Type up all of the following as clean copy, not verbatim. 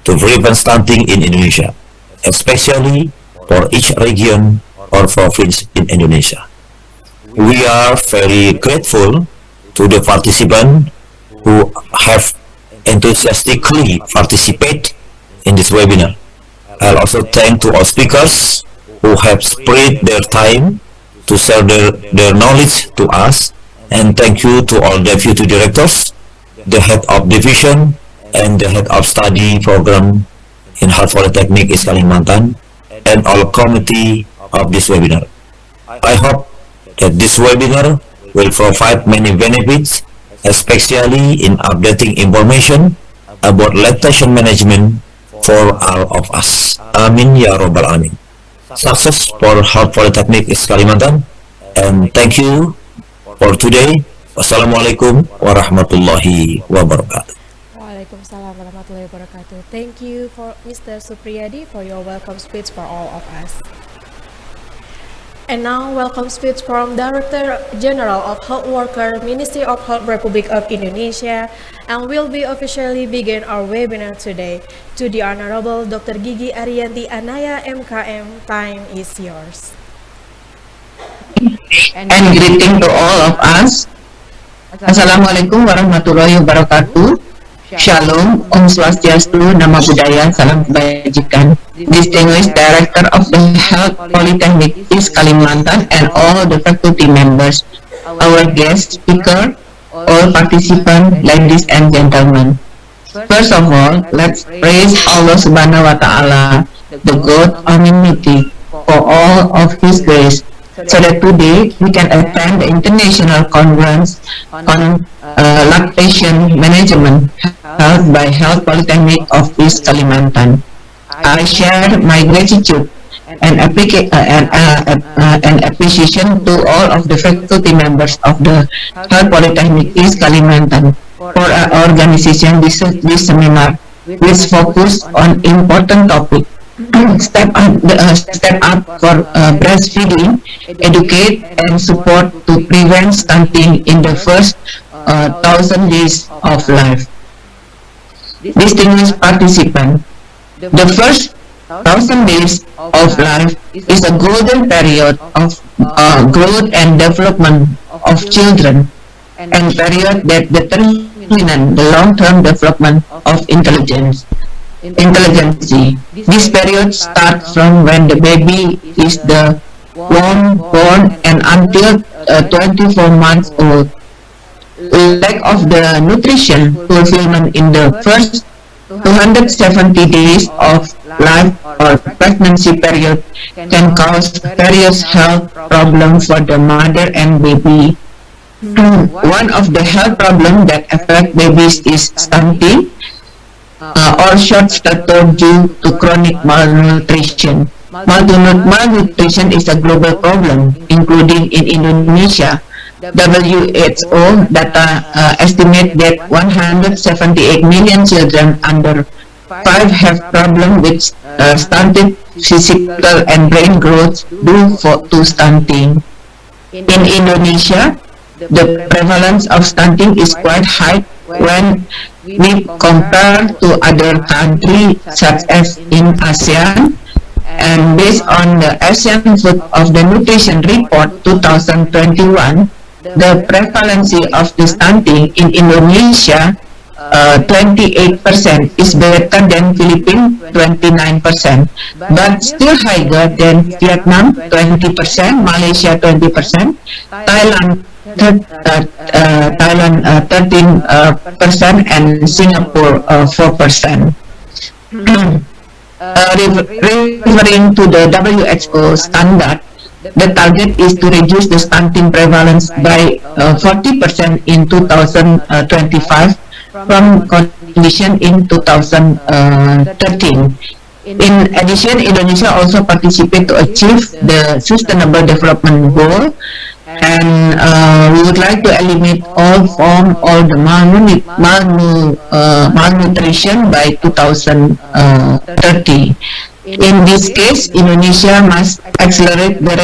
to prevent stunting in Indonesia, especially for each region or province in Indonesia. We are very grateful to the participants who have enthusiastically participated in this webinar. I'll also thank to all speakers who have spared their time to share their knowledge to us, and thank you to all deputy directors, the head of division, and the head of study program in Harvard Polytechnic East Kalimantan, and all committee of this webinar. I hope that this webinar will provide many benefits, especially in updating information about lactation management for all of us. Amin ya Rabbal Alamin. Success for Harvard Polytechnic East Kalimantan, and thank you for today. Wassalamualaikum warahmatullahi wabarakatuh. Waalaikumsalam warahmatullahi wabarakatuh. Thank you for Mr. Supriyadi for your welcome speech for all of us. And now, welcome speech from Director General of Health Worker, Ministry of Health, Republic of Indonesia, and will be officially begin our webinar today. To the Honorable Dr. Gigi Ariyanti Anaya, MKM, time is yours. And greeting to all of us. Assalamualaikum warahmatullahi wabarakatuh. Shalom, Om Swastiastu, Nama Budaya, Salam Kebajikan. Distinguished Director of the Health Polytechnic East Kalimantan and all the faculty members, our guest speaker, all participants, ladies and gentlemen. First of all, let's praise Allah Subhanahu wa Ta'ala, the God Almighty, for all of His grace, so that today we can attend the international conference on lactation management held by Health Polytechnic of East Kalimantan. I share my gratitude and appreciation to all of the faculty members of the Health Polytechnic East Kalimantan for organization this seminar, which focus on important topic. Step up for breastfeeding, educate and support to prevent stunting in the first 1,000 days of life. Distinguished participant, the first 1,000 days of life is a golden period of growth and development of children, and period that determine the long-term development of intelligence. This period starts from when the baby is born and until 24 months old. Lack of the nutrition fulfillment in the first 270 days of life or pregnancy period can cause various health problems for the mother and baby. One of the health problems that affect babies is stunting, or short stature due to chronic malnutrition. Malnutrition is a global problem, including in Indonesia. WHO data estimate that 178 million children under 5 have problems with stunted physical and brain growth due to stunting. In Indonesia, the prevalence of stunting is quite high when we compare to other countries such as in ASEAN, and based on the Asian Food of the Nutrition Report 2021, the prevalence of the stunting in Indonesia 28% is better than Philippines 29%, but still higher than Vietnam 20%, Malaysia 20%, Thailand 13%, and Singapore 4%. Referring to the WHO standard, the target is to reduce the stunting prevalence by 40% in 2025 from condition in 2013. In addition, Indonesia also participates to achieve the Sustainable Development Goal, and we would like to eliminate all the malnutrition by 2030. In this case, Indonesia must accelerate the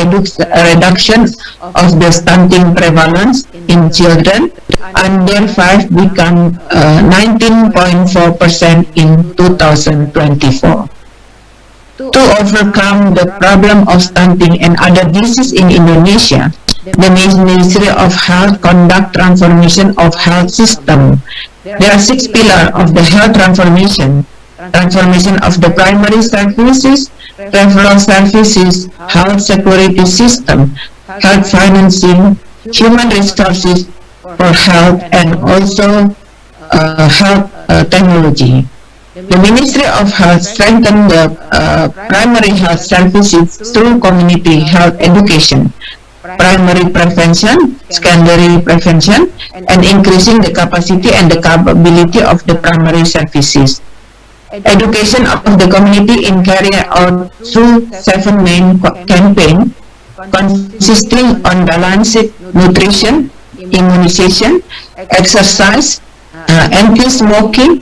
reduction of the stunting prevalence in children, under 5 become 19.4% in 2024. To overcome the problem of stunting and other diseases in Indonesia, the Ministry of Health conduct transformation of health system. There are 6 pillars of the health transformation: transformation of the primary services, referral services, health security system, health financing, human resources for health, and also health technology. The Ministry of Health strengthened the primary health services through community health education, primary prevention, secondary prevention, and increasing the capacity and the capability of the primary services. Education of the community in carried out through 7 main campaigns consisting on balanced nutrition, immunization, exercise, anti-smoking,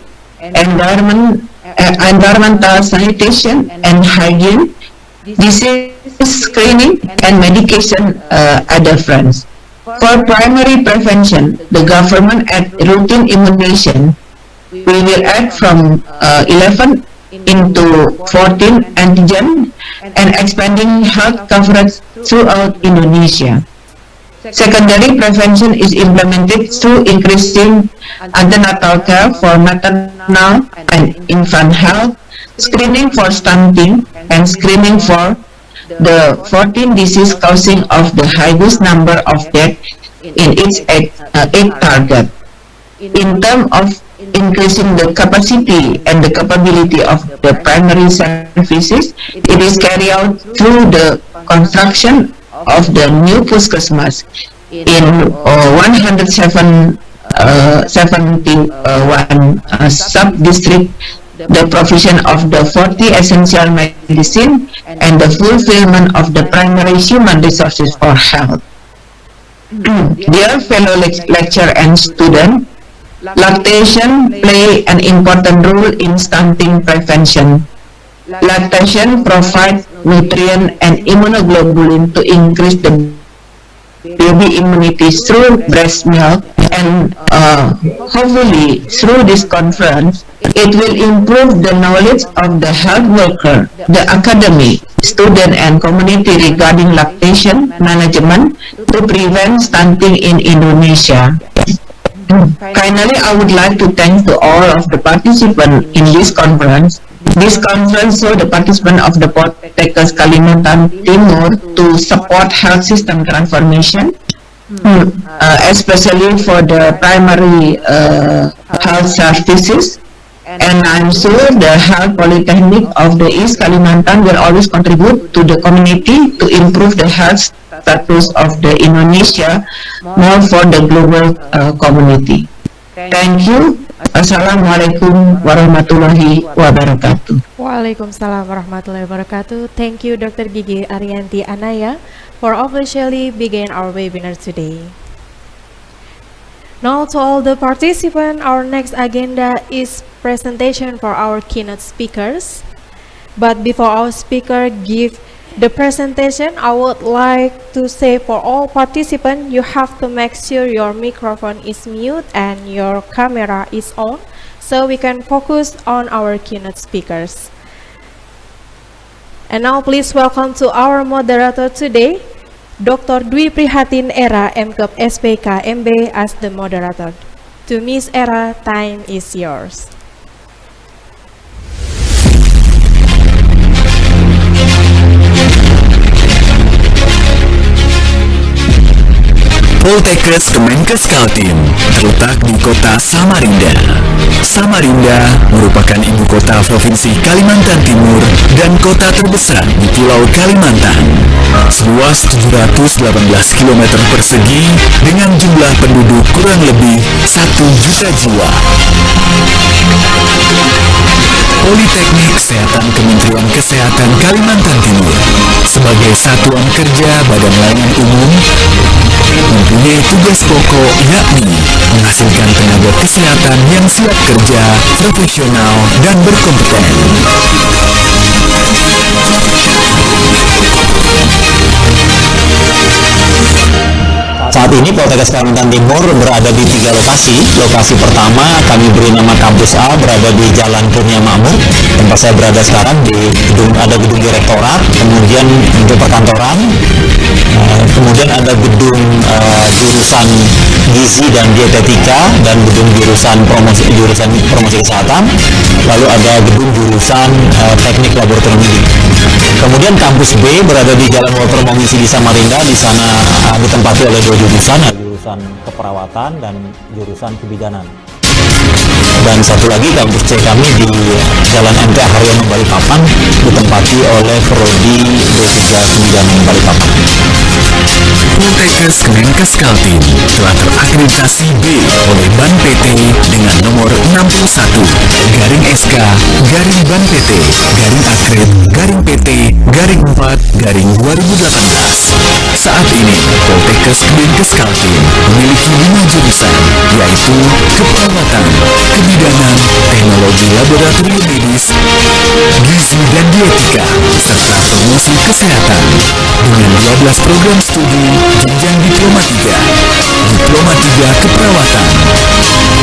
environmental sanitation and hygiene, disease screening, and medication adherence. For primary prevention, the government at routine immunization, we will add from 11 into 14 antigen and expanding health coverage throughout Indonesia. Secondary prevention is implemented through increasing antenatal care for maternal and infant health, screening for stunting, and screening for the 14 disease causing of the highest number of deaths in its 8 target. In terms of increasing the capacity and the capability of the primary services, it is carried out through the construction of the new puskesmas in 171 sub-district, the provision of the 40 essential medicine, and the fulfillment of the primary human resources for health. Dear fellow lecturer and student, lactation play an important role in stunting prevention. Lactation provides nutrient and immunoglobulin to increase the baby immunity through breast milk, and hopefully through this conference, it will improve the knowledge of the health worker, the academy, student, and community regarding lactation management to prevent stunting in Indonesia. Finally, I would like to thank to all of the participants in this conference. This conference saw the participants of the Poltekkes Kalimantan Timur to support health system transformation, especially for the primary health services. And I'm sure the health polytechnic of the East Kalimantan will always contribute to the community to improve the health status of the Indonesia more for the global community. Thank you. Assalamualaikum warahmatullahi wabarakatuh. Waalaikumsalam warahmatullahi wabarakatuh. Thank you, Dr. Gigi Arianti Anaya, for officially begin our webinar today. Now to all the participants, our next agenda is presentation for our keynote speakers. But before our speaker give the presentation, I would like to say for all participants, you have to make sure your microphone is mute and your camera is on, so we can focus on our keynote speakers. And now please welcome to our moderator today, Dr. Dwi Prihatin Era, MKep SPK MB as the moderator. To Miss Era, time is yours. Poltekkes Kemenkes Kaltim terletak di kota Samarinda. Samarinda merupakan ibu kota Provinsi Kalimantan Timur dan kota terbesar di Pulau Kalimantan. Seluas 718 km persegi dengan jumlah penduduk kurang lebih 1 juta jiwa. Politeknik Kesehatan Kementerian Kesehatan Kalimantan Timur sebagai satuan kerja Badan Layanan Umum mempunyai tugas pokok yakni menghasilkan tenaga kesehatan yang siap kerja, profesional, dan berkompeten. Saat ini Poltekkes Kalimantan Timur berada di 3 lokasi. Lokasi pertama kami beri nama Kampus A, berada di Jalan Kurnia Makmur. Tempat saya berada sekarang ada gedung direktorat, kemudian untuk perkantoran, kemudian ada gedung jurusan gizi dan dietetika dan gedung jurusan promosi kesehatan, lalu ada gedung jurusan teknik laboratorium. Kemudian kampus B berada di Jalan Walter Mongisi di Samarinda. Di sana ditempati oleh 2 jurusan, jurusan keperawatan dan jurusan kebidanan. Dan satu lagi kampus C kami di Jalan MT Haryono Balikpapan, ditempati oleh Prodi D3 Kebidanan Balikpapan. Poltekkes Kemenkes Kaltim telah terakreditasi B oleh Ban PT dengan nomor 61/SK/Ban PT /Akred/PT/4/2018. Saat ini Poltekkes Kemenkes Kaltim memiliki 5 jurusan, yaitu keperawatan, kebidanan, teknologi laboratorium medis, gizi dan dietika, serta promosi kesehatan. Dengan 12 program studi jenjang Diploma 3, Diploma 3 Keperawatan,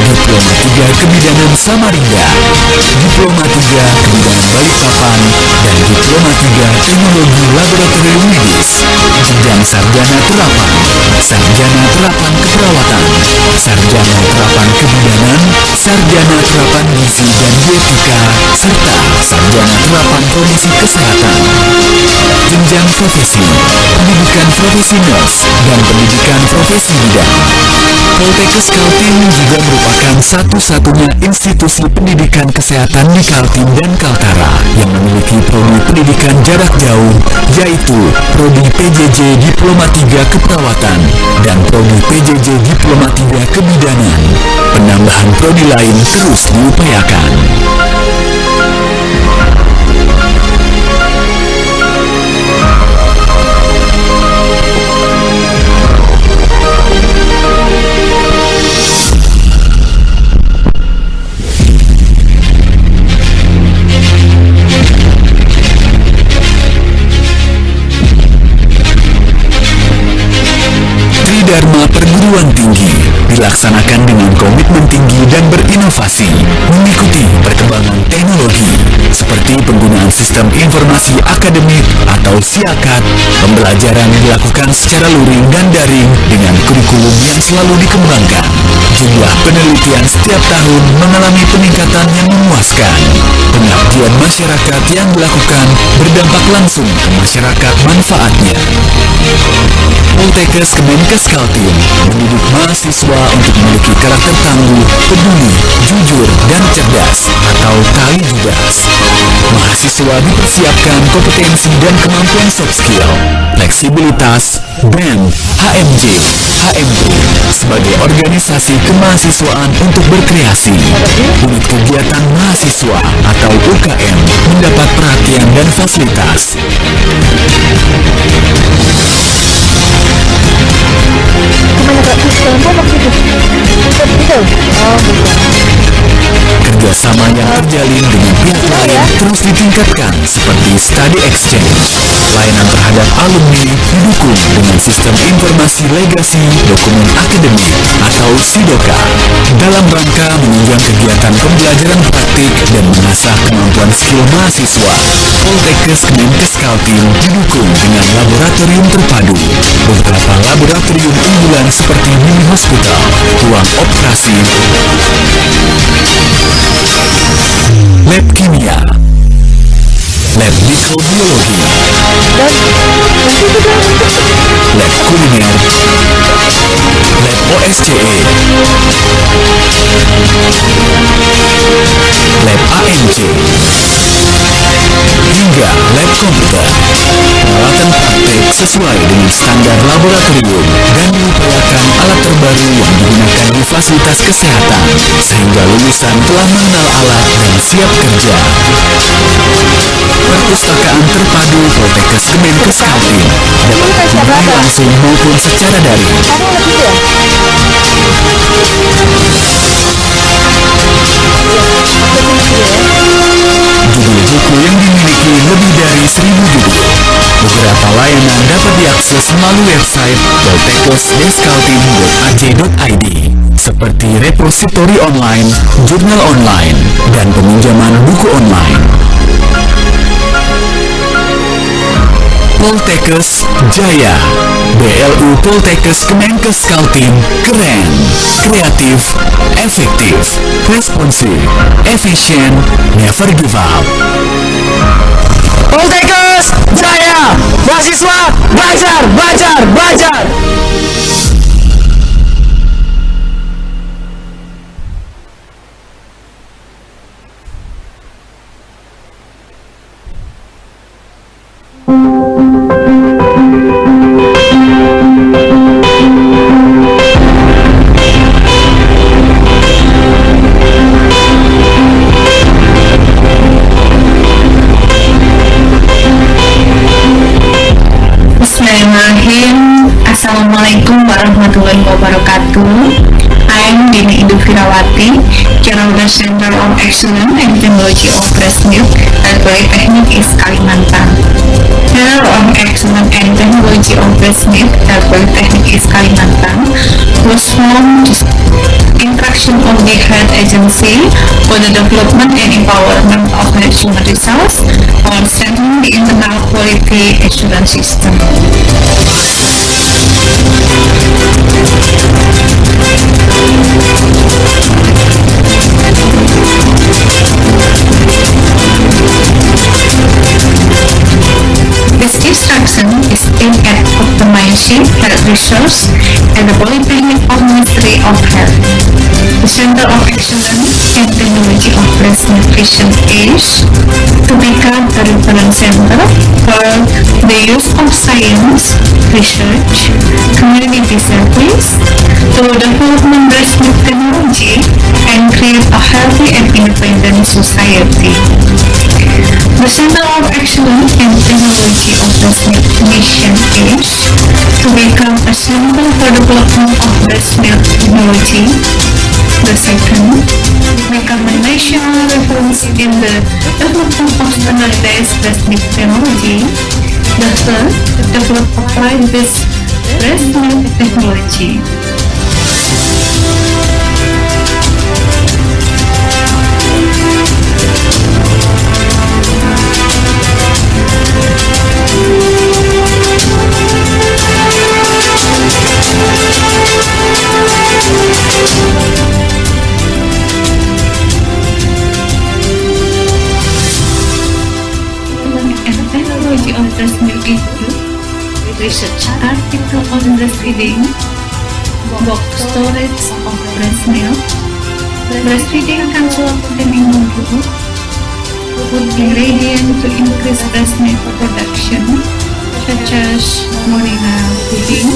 Diploma 3 Kebidanan Samarinda, Diploma 3 Kebidanan Balikpapan, dan Diploma 3 Teknologi Laboratorium Medis. Jenjang Sarjana Terapan, Sarjana Terapan Keperawatan, Sarjana Terapan Kebidanan, Sarjana Terapan Gizi dan Dietika, serta Sarjana Terapan Promosi Kesehatan. Jenjang profesi, pendidikan profesi nurse, dan pendidikan profesi bidan. Poltekkes Kaltim juga merupakan satu-satunya institusi pendidikan kesehatan di Kaltim dan Kaltara yang memiliki prodi pendidikan jarak jauh, yaitu prodi PJJ Diploma 3 Keperawatan dan prodi PJJ Diploma 3 Kebidanan. Penambahan prodi lain terus diupayakan. Dharma perguruan tinggi dilaksanakan dengan komitmen tinggi dan berinovasi, mengikuti perkembangan teknologi seperti penggunaan sistem informasi akademik atau SIAKAD. Pembelajaran dilakukan secara luring dan daring dengan kurikulum yang selalu dikembangkan. Jumlah penelitian setiap tahun mengalami peningkatan yang memuaskan. Pengabdian masyarakat yang dilakukan berdampak langsung ke masyarakat manfaatnya. Poltekkes Kemenkes Kaltim mendidik mahasiswa untuk memiliki karakter tangguh, peduli, jujur, dan cerdas atau talijudas. Mahasiswa dipersiapkan kompetensi dan kemampuan soft skill, fleksibilitas, BEM, HMJ, HMP sebagai organisasi kemahasiswaan untuk berkreasi. Unit kegiatan mahasiswa atau UKM mendapat perhatian dan fasilitas. Kerjasama yang terjalin dengan pihak lain terus ditingkatkan seperti study exchange. Layanan terhadap alumni didukung dengan sistem informasi legasi dokumen akademik atau SIDOKA dalam rangka menunjang kegiatan pembelajaran praktik dan mengasah kemampuan skill mahasiswa. Poltekkes Kemenkes Kaltim didukung dengan laboratorium terpadu. Beberapa laboratorium unggulan seperti mini hospital, ruang operasi, lab kimia, lab mikrobiologi, lab kuliner, lab OSCE, lab ANC, hingga lab komputer. Peralatan praktek sesuai dengan standar laboratorium dan diupayakan alat terbaru yang digunakan di fasilitas kesehatan sehingga lulusan telah mengenal alat dan siap kerja. Perpustakaan terpadu Poltekkes Kemenkes Kaltim dapat dikunjungi langsung maupun secara daring. Judul buku yang dimiliki lebih dari 1000 judul. Beberapa layanan dapat diakses melalui melalui website poltekkes-kaltim.ac.id seperti repositori online, jurnal online, dan peminjaman buku online. Poltekkes Jaya, BLU Poltekkes Kemenkes Kaltim, keren, kreatif, efektif, responsif, efisien, never give up. Poltekkes Jaya, mahasiswa belajar, belajar, belajar. Bismillahirrahmanirrahim. Assalamualaikum warahmatullahi wabarakatuh. I'm Dini Indufirawati, General Center of Excellence and Technology of Breast Milk at Polytechnic East Kalimantan. Center of Excellence and Technology of Breast Milk at Polytechnic East Kalimantan was formed to interaction of the health agency for the development and empowerment of health human resource on strengthening the internal quality assurance system. This instruction is aimed at optimizing health resource at the Polytechnic of Ministry of Health. The Center of Excellence and Technology of Breast Nutrition is to become a reference center for the use of science, research, community service, to development breast milk technology and create a healthy and independent society. The Center of Excellence and Technology of Breast Milk mission is to become a center for development of breast milk technology. The second, become a national reference in the development of standardized breast milk technology. The third, develop applied-based breast milk technology. Technology of breast milk include research article on breastfeeding, box storage of breast milk, breastfeeding consult training module, food ingredient to increase breast milk production, such as moringa pudding,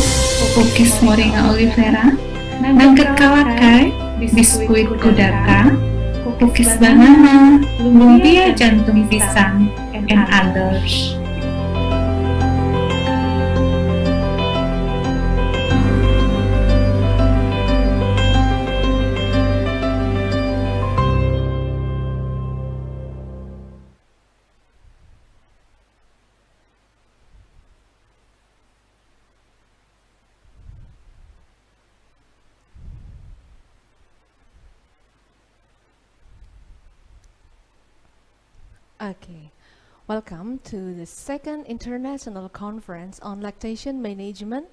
cookies moringa olivera, nugget kalakai, biskuit kudaka, cookies banana, lumpia jantung pisang, and others. Okay, welcome to the second International Conference on Lactation Management.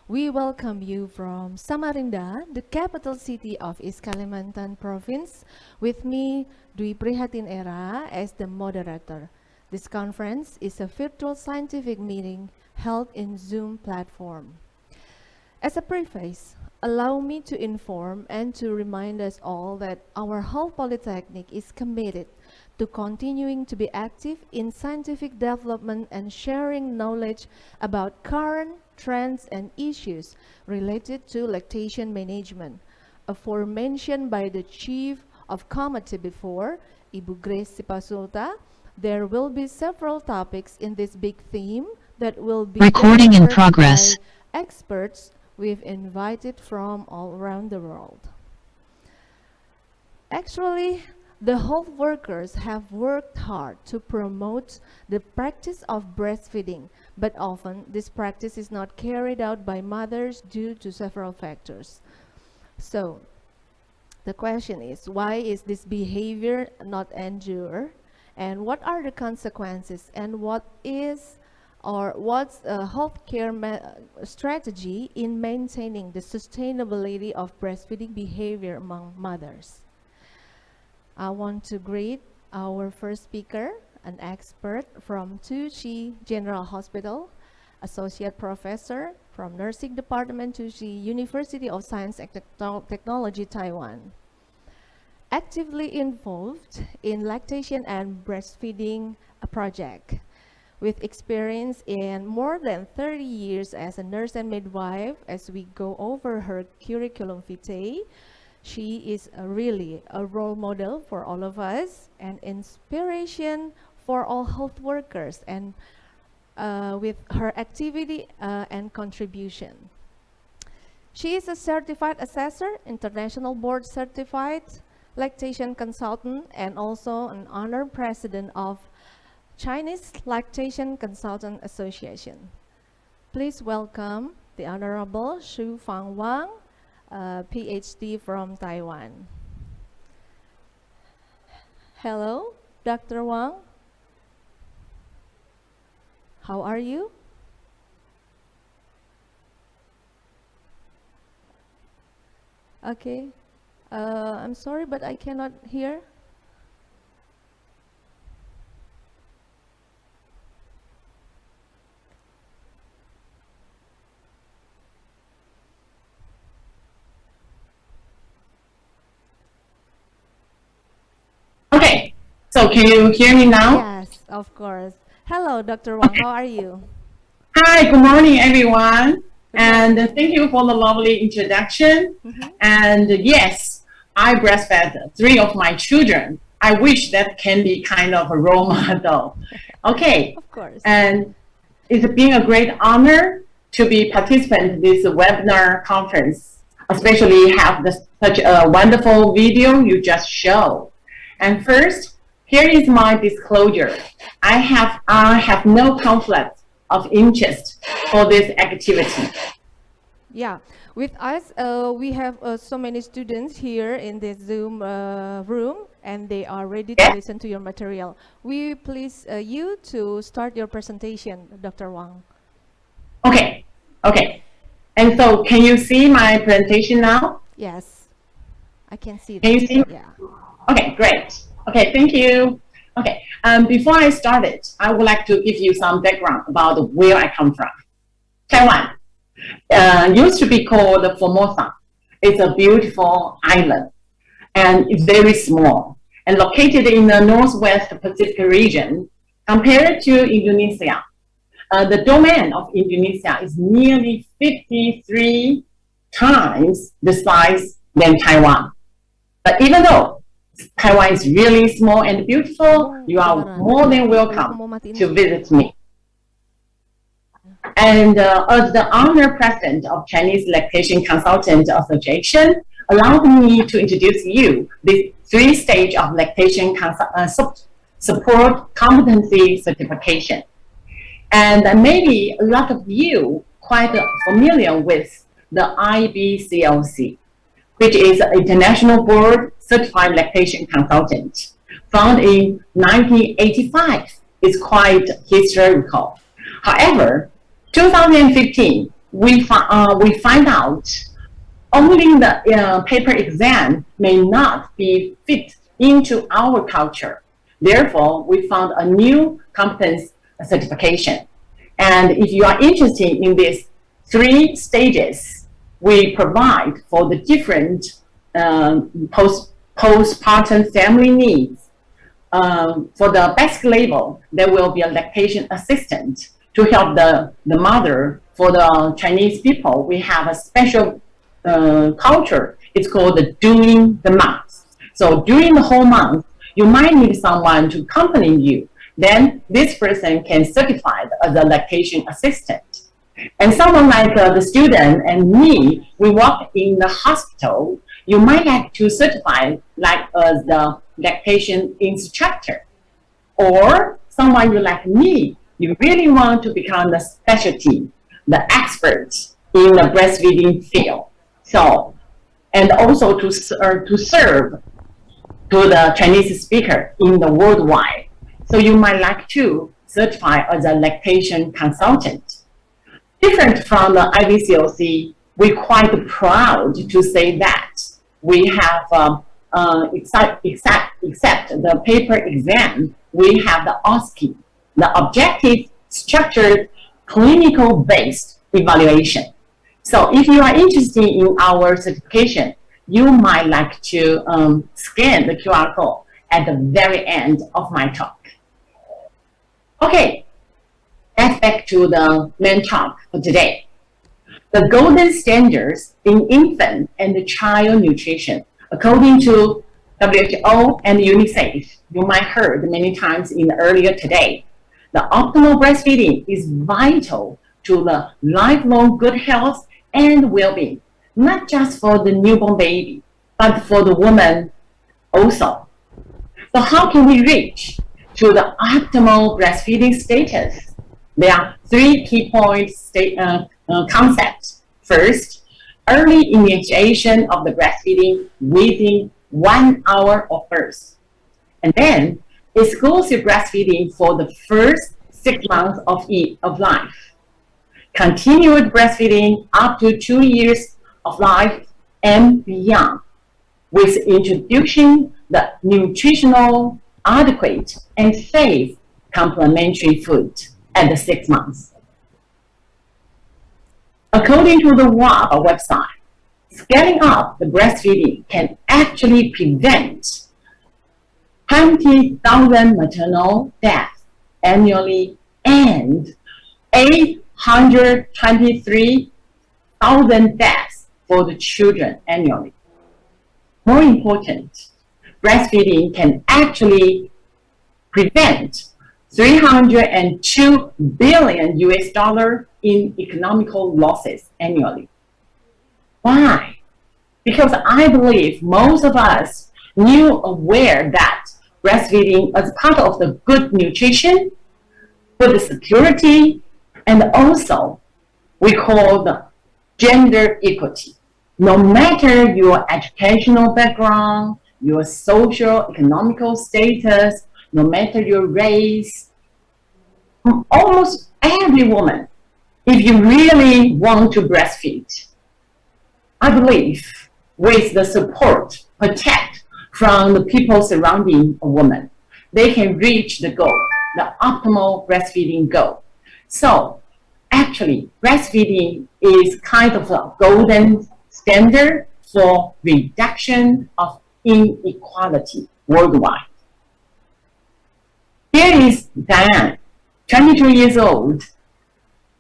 We welcome you from Samarinda, the capital city of East Kalimantan Province, with me, Dwi Prihatin Era, as the moderator. This conference is a virtual scientific meeting held in Zoom platform. As a preface, allow me to inform and to remind us all that our whole Polytechnic is committed to continuing to be active in scientific development and sharing knowledge about current trends and issues related to lactation management. Aforementioned by the Chief of Committee before, Ibu Grace Sipasulta, there will be several topics in this big theme that will be Recording in delivered progress. by experts we've invited from all around the world. Actually, The health workers have worked hard to promote the practice of breastfeeding, but often this practice is not carried out by mothers due to several factors. So, the question is, why is this behavior not endured? And what are the consequences? And what's a healthcare strategy in maintaining the sustainability of breastfeeding behavior among mothers? I want to greet our first speaker, an expert from Tucci General Hospital, Associate Professor from Nursing Department, Tucci University of Science and Technology, Taiwan. Actively involved in lactation and breastfeeding project. With experience in more than 30 years as a nurse and midwife, as we go over her curriculum vitae, she is really a role model for all of us and inspiration for all health workers, and with her activity and contribution. She is a certified assessor, international board certified lactation consultant, and also an honored president of Chinese Lactation Consultant Association. Please welcome the Honorable Xu Fang Wang, PhD from Taiwan. Hello, Dr. Wang. How are you? Okay. I'm sorry, but I cannot hear. Okay, so can you hear me now? Yes, of course. Hello, Dr. Wang. How are you? Hi, good morning, everyone. And thank you for the lovely introduction. And yes, I breastfed 3 of my children. I wish that can be kind of a role model. Okay. Of course. And it's been a great honor to be participant in this webinar conference, especially have such a wonderful video you just showed. And first, here is my disclosure. I have no conflict of interest for this activity. Yeah, with us, we have so many students here in this Zoom room, and they are ready to listen to your material. We please you to start your presentation, Dr. Wang. Okay, okay. And so, can you see my presentation now? Yes, I can see that. Can you see? Yeah. Okay, great. Okay, thank you. Okay, before I start it, I would like to give you some background about where I come from. Taiwan used to be called Formosa. It's a beautiful island, and it's very small, and located in the Northwest Pacific region. Compared to Indonesia, the domain of Indonesia is nearly 53 times the size than Taiwan. But even though Taiwan is really small and beautiful, you are more than welcome to visit me. And as the honored president of Chinese Lactation Consultant Association, allow me to introduce you the 3 stages of lactation support competency certification. And maybe a lot of you quite familiar with the IBCLC, which is an international board certified lactation consultant, founded in 1985. It's quite historical. However, 2015, we find out only the paper exam may not be fit into our culture. Therefore, we found a new competence certification. And if you are interested in these 3 stages, we provide for the different postpartum family needs. For the basic level, there will be a lactation assistant to help the mother. For the Chinese people, we have a special culture. It's called the doing the month. So during the whole month, you might need someone to accompany you. Then this person can certify as a lactation assistant. And someone like the student and me, we work in the hospital. You might have to certify like as the lactation instructor, or someone you like me, you really want to become the specialty, the expert in the breastfeeding field. So, and also to serve to the Chinese speaker in the worldwide. So you might like to certify as a lactation consultant. Different from the IVCOC, we're quite proud to say that we have, except the paper exam, we have the OSCE, the Objective Structured Clinical-Based Evaluation. So if you are interested in our certification, you might like to scan the QR code at the very end of my talk. Okay, let's back to the main talk for today. The golden standards in infant and child nutrition, according to WHO and UNICEF, you might heard many times in earlier today. The optimal breastfeeding is vital to the lifelong good health and well-being, not just for the newborn baby, but for the woman also. So how can we reach to the optimal breastfeeding status? There are three key points concepts. First, early initiation of the breastfeeding within 1 hour of birth. And then, exclusive breastfeeding for the first 6 months of life. Continued breastfeeding up to 2 years of life and beyond, with introducing the nutritional, adequate, and safe complementary food at the 6 months. According to the WAPA website, scaling up the breastfeeding can actually prevent 20,000 maternal deaths annually and 823,000 deaths for the children annually. More important, breastfeeding can actually prevent $302 billion in economical losses annually. Why? Because I believe most of us knew aware that breastfeeding as part of the good nutrition, food security, and also we call the gender equity. No matter your educational background, your social economical status, no matter your race, almost every woman, if you really want to breastfeed, I believe with the support, protect from the people surrounding a woman, they can reach the goal, the optimal breastfeeding goal. So actually, breastfeeding is kind of a golden standard for reduction of inequality worldwide. Here is Diane, 22 years old.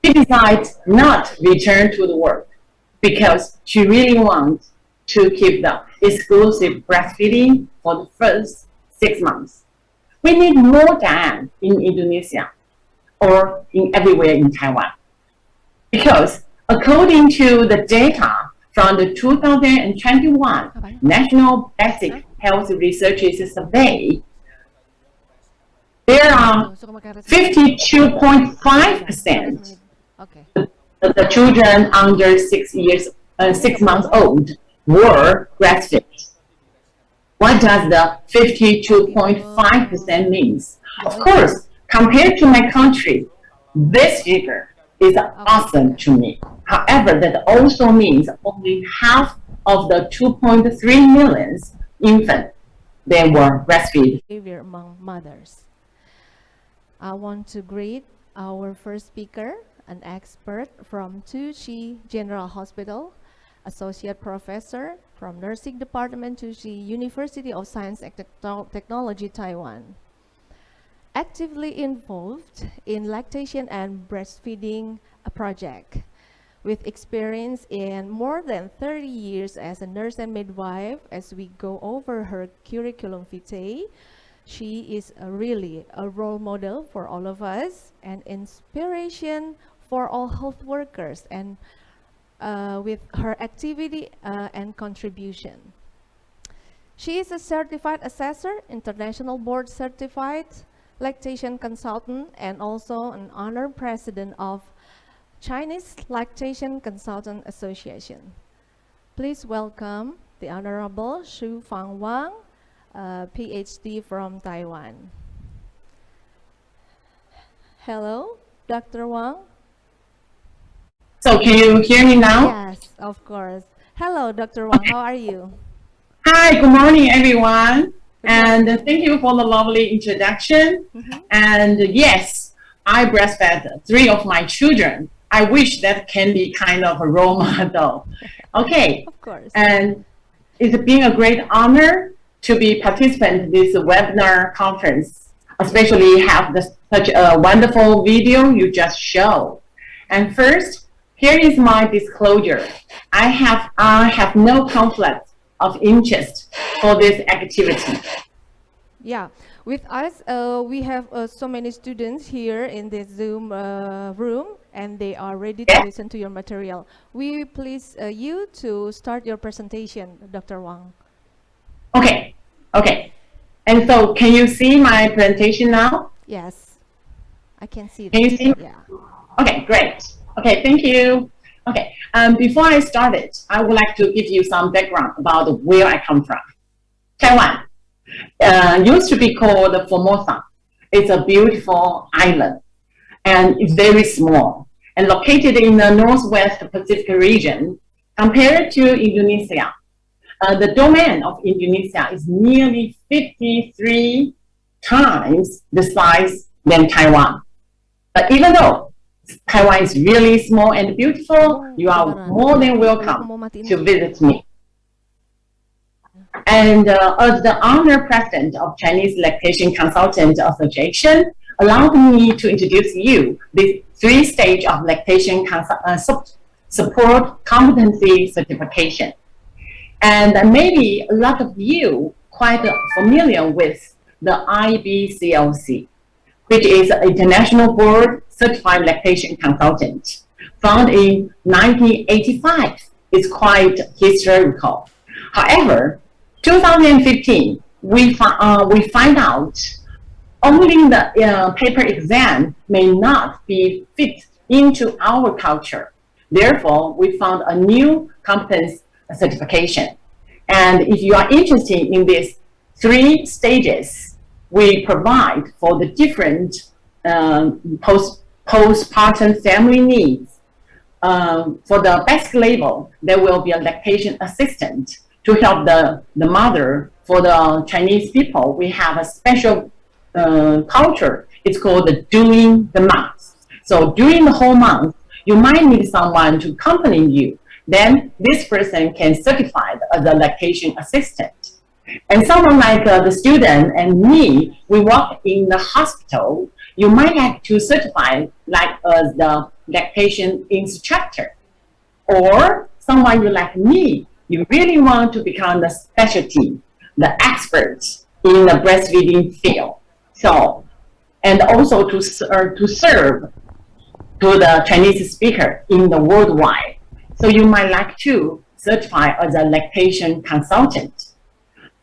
She decides not to return to the work because she really wants to keep the exclusive breastfeeding for the first 6 months. We need more Diane in Indonesia or in everywhere in Taiwan. Because according to the data from the 2021 National Basic Health Researchers Survey, there are 52.5% of the children under 6 months old were breastfed. What does the 52.5% mean? Of course, compared to my country, this figure is awesome to me. However, that also means only half of the 2.3 million infants they were breastfed. Behavior among mothers. I want to greet our first speaker, an expert from Tzuchi General Hospital, Associate Professor from Nursing Department, Tzuchi University of Science and Technology, Taiwan. Actively involved in lactation and breastfeeding project. With experience in more than 30 years as a nurse and midwife, as we go over her curriculum vitae, she is really a role model for all of us and inspiration for all health workers, and with her activity and contribution. She is a certified assessor, international board certified lactation consultant, and also an honored president of Chinese Lactation Consultant Association. Please welcome the Honorable Xu Fang Wang, PhD from Taiwan. Hello, Dr. Wang. So can you hear me now? Yes, of course. Hello, Dr. Wang. How are you? Hi, good morning, everyone. And thank you for the lovely introduction. And yes, I breastfed 3 of my children. I wish that can be kind of a role model. Okay. Of course. And it's been a great honor to be participant in this webinar conference, especially have such a wonderful video you just showed. And first, here is my disclosure. I have no conflict of interest for this activity. Yeah, with us, we have so many students here in this Zoom room, and they are ready to listen to your material. We please you to start your presentation, Dr. Wang. Okay, okay. And so can you see my presentation now? Yes, I can see that. Can you see? Yeah. Okay, great. Okay, thank you. Okay, before I start it, I would like to give you some background about where I come from. Taiwan used to be called Formosa. It's a beautiful island, and it's very small, and located in the Northwest Pacific region. Compared to Indonesia, the domain of Indonesia is nearly 53 times the size than Taiwan. But even though Taiwan is really small and beautiful, you are more than welcome to visit me. And as the honored president of Chinese Lactation Consultant Association, allow me to introduce you the 3 stages of lactation support competency certification. And maybe a lot of you quite familiar with the IBCLC, which is an international board certified lactation consultant, founded in 1985. It's quite historical. However, 2015, we find out only the paper exam may not be fit into our culture. Therefore, we found a new competence certification. And if you are interested in these 3 stages, we provide for the different postpartum family needs. For the basic level, there will be a lactation assistant to help the mother. For the Chinese people, we have a special culture. It's called the doing the month. So during the whole month, you might need someone to accompany you. Then this person can certify as a lactation assistant. And someone like the student and me, we work in the hospital, you might have to certify like as the lactation instructor. Or someone you like me, you really want to become the specialty, the expert in the breastfeeding field. So, and also to serve to the Chinese speaker in the worldwide. So you might like to certify as a lactation consultant.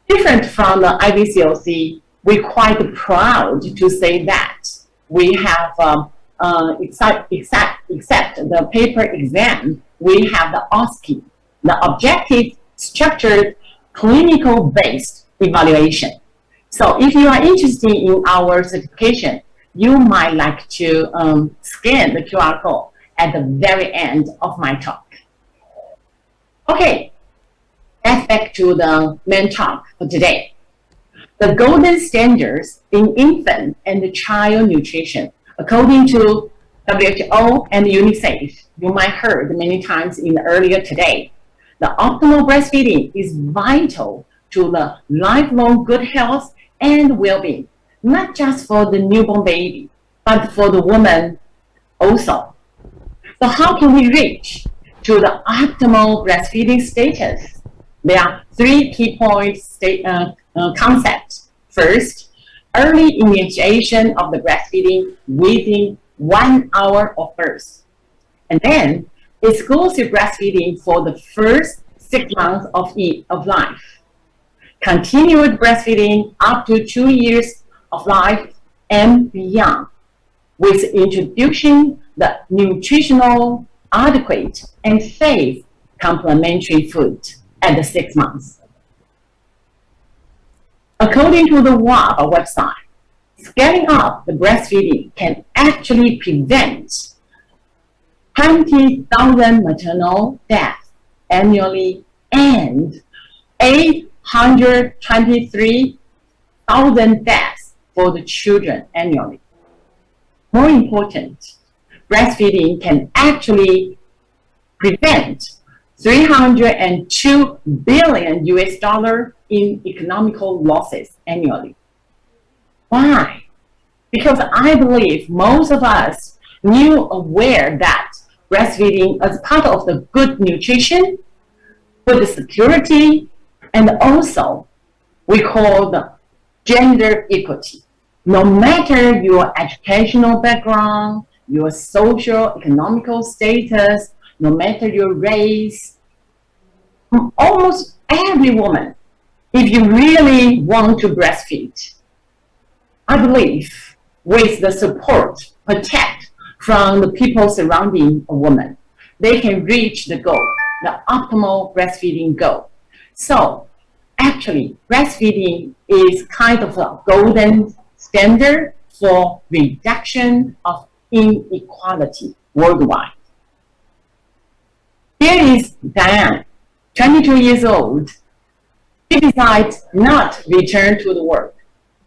Different from the IBCLC, we're quite proud to say that we have, except the paper exam, we have the OSCE, the Objective Structured Clinical-Based Evaluation. So if you are interested in our certification, you might like to scan the QR code at the very end of my talk. Okay, let's back to the main talk for today. The golden standards in infant and child nutrition, according to WHO and UNICEF, you might heard many times in earlier today. The optimal breastfeeding is vital to the lifelong good health and well-being, not just for the newborn baby, but for the woman also. So how can we reach to the optimal breastfeeding status? There are 3 key points concepts. First, early initiation of the breastfeeding within 1 hour of birth. And then, exclusive breastfeeding for the first 6 months of life. continued breastfeeding up to 2 years of life and beyond, with introducing the nutritional, adequate, and safe complementary food at the 6 months. According to the WAP website, scaling up the breastfeeding can actually prevent 20,000 maternal deaths annually and 823,000 deaths for the children annually. More important, breastfeeding can actually prevent $302 billion in economical losses annually. Why? Because I believe most of us knew aware that breastfeeding as part of the good nutrition, food security, and also we call the gender equity. No matter your educational background, your social economical status, no matter your race, almost every woman, if you really want to breastfeed, I believe with the support, protect from the people surrounding a woman, they can reach the goal, the optimal breastfeeding goal. So actually, breastfeeding is kind of a golden standard for reduction of inequality worldwide. Here is Diane, 22 years old. She decides not to return to the work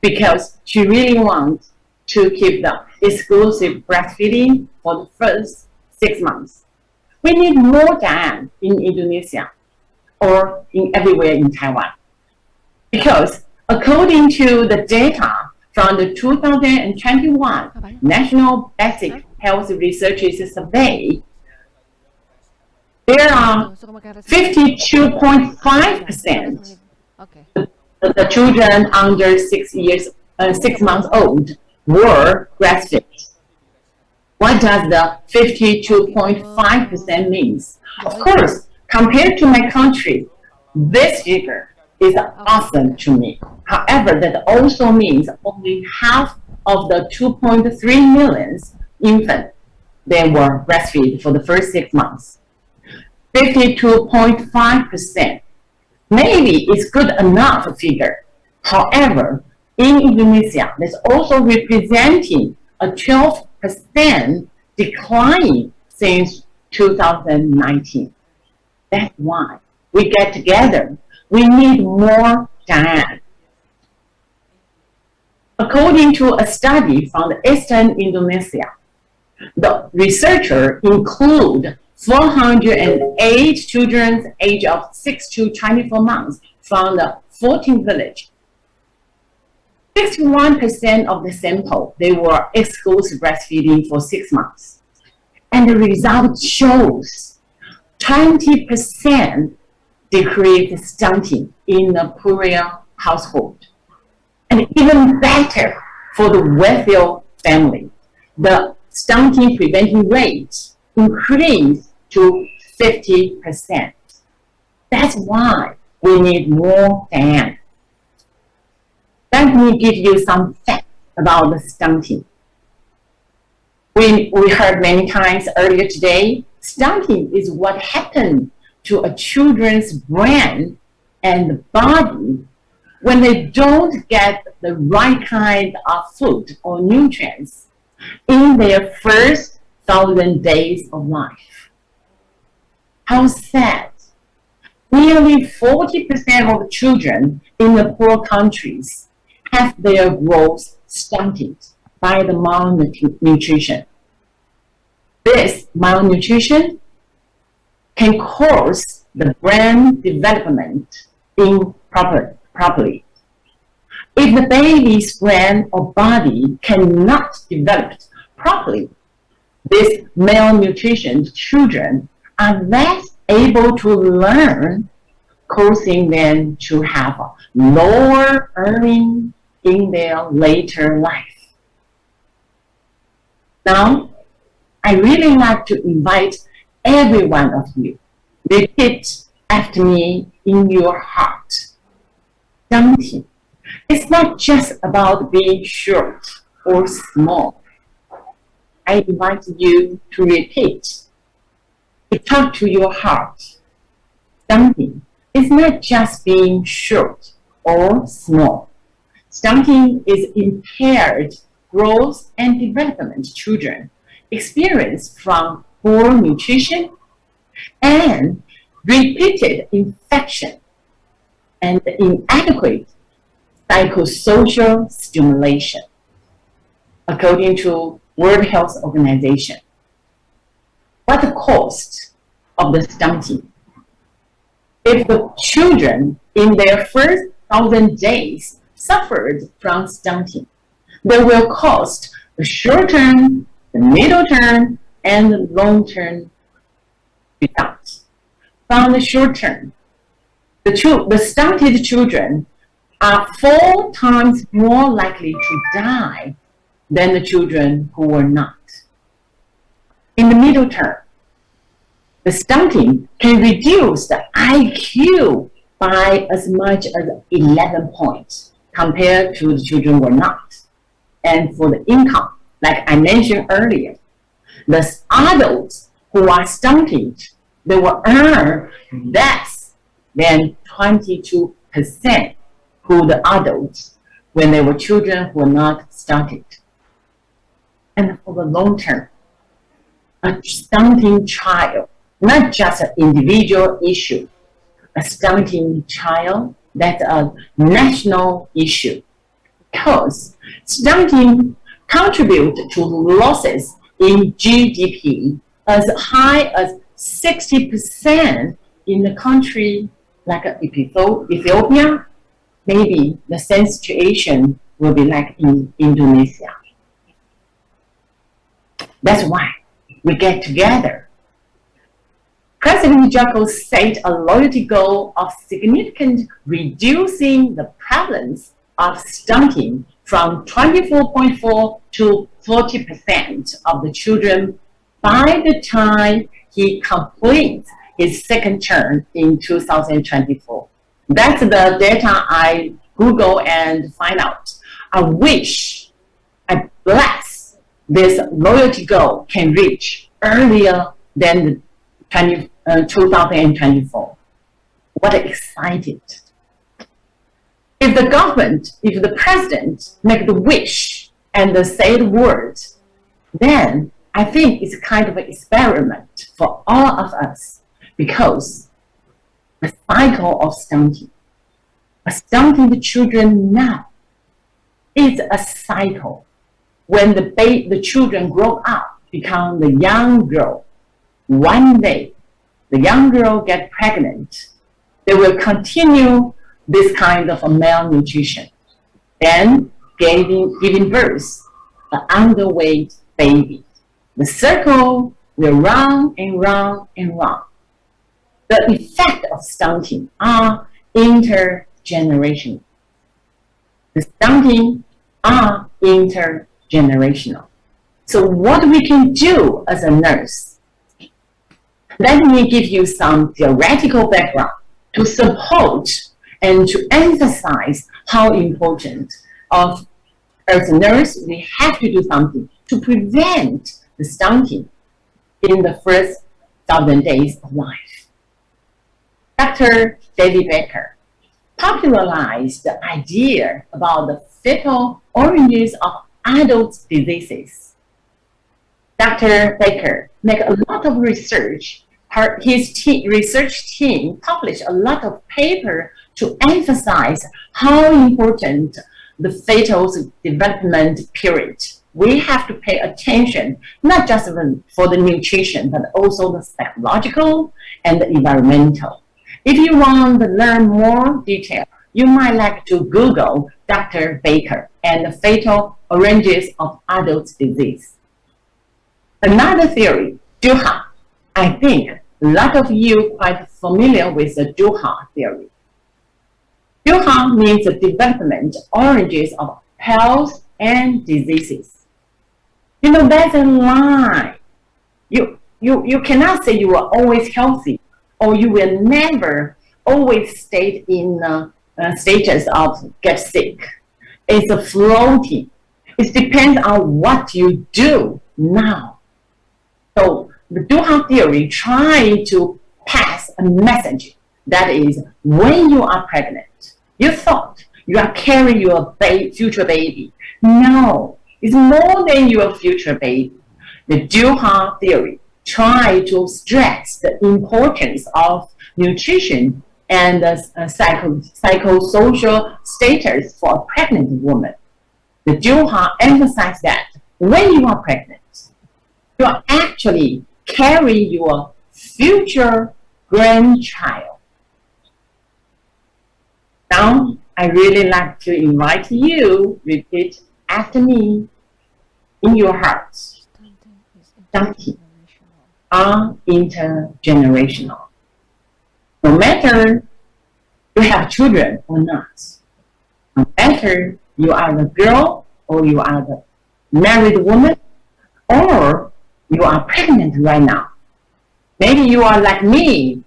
because she really wants to keep the exclusive breastfeeding for the first 6 months. We need more Diane in Indonesia or in everywhere in Taiwan. Because according to the data from the 2021 National Basic Health Researchers Survey, there are 52.5% of the children under 6 months old were breastfed. What does the 52.5% mean? Of course, compared to my country, this figure is awesome to me. However, that also means only half of the 2.3 million infants they were breastfed for the first 6 months. 52.5%. Maybe it's good enough figure. However, in Indonesia, that's also representing a 12% decline since 2019. That's why we get together. We need more Diane. According to a study from the Eastern Indonesia, the researcher include 408 children aged of 6 to 24 months from the 14 villages. 61% of the sample, they were exclusive breastfeeding for 6 months. And the result shows 20% decreased stunting in the poorer household. And even better for the wealthier family, the stunting preventing rate increased to 50%. That's why we need more Diane. Let me give you some facts about the stunting. We heard many times earlier today, stunting is what happened to a children's brain and body when they don't get the right kind of food or nutrients in their first 1,000 days of life. How sad. Nearly 40% of children in the poor countries have their growth stunted by the malnutrition. This malnutrition can cause the brain development improperly. If the baby's brain or body cannot develop properly, these malnutrition children are less able to learn, causing them to have a lower earning in their later life. Now, I really like to invite every one of you, repeat after me in your heart. stunting. It's not just about being short or small. I invite you to repeat, to talk to your heart. Stunting is not just being short or small. Stunting is impaired growth and development children experience from poor nutrition and repeated infection and inadequate psychosocial stimulation, according to World Health Organization. What the cost of the stunting? If the children in their first 1,000 days suffered from stunting, they will cost the short term, the middle term, and the long term results. From the short term, the stunted children are 4 times more likely to die than the children who were not. In the middle term, the stunting can reduce the IQ by as much as 11 points compared to the children who were not. And for the income, like I mentioned earlier, the adults who are stunted, they will earn less than 22% who the adults when they were children who were not stunted. And for the long term, a stunting child, not just an individual issue, a stunting child, that's a national issue. Because stunting contributes to losses in GDP as high as 60% in a country like Ethiopia. Maybe the same situation will be like in Indonesia. That's why we get together. President Joko set a loyalty goal of significantly reducing the prevalence of stunting from 24.4 to 40% of the children by the time he completes his second term in 2024. That's the data I Google and find out. I wish, I bless this loyalty goal can reach earlier than 2024. What excited. If the government, if the president make the wish and say the word, then I think it's kind of an experiment for all of us, because the cycle of stunting the children now is a cycle. When the children grow up, become the young girl, one day the young girl get pregnant, they will continue this kind of a malnutrition, then giving birth an underweight baby. The circle will run and run and run. The effect of stunting are intergenerational. The stunting are intergenerational. So what we can do as a nurse, let me give you some theoretical background to support and to emphasize how important as a nurse we have to do something to prevent the stunting in the first 1,000 days of life. Dr. David Baker popularized the idea about the fetal origins of adult diseases. Dr. Baker made a lot of research. His research team published a lot of papers to emphasize how important the fetal development period. We have to pay attention, not just for the nutrition, but also the psychological and the environmental. If you want to learn more detail, you might like to Google Dr. Baker and the fetal origins of adult disease. Another theory, DUHA. I think a lot of you quite familiar with the DUHA theory. DUHA means the development origins of health and diseases. You know, that's a lie. You cannot say you are always healthy, or you will never always stay in status of get sick. It's floating. It depends on what you do now. So the Doha theory tries to pass a message that is, when you are pregnant, you thought you are carrying your future baby. No, it's more than your future baby. The Doha theory tries to stress the importance of nutrition and psychosocial status for a pregnant woman. The Doha emphasizes that when you are pregnant, you are actually carrying your future grandchild. Now, I really like to invite you to repeat after me in your hearts. Stunting are intergenerational. No matter you have children or not, no matter you are the girl or you are the married woman or you are pregnant right now. Maybe you are like me,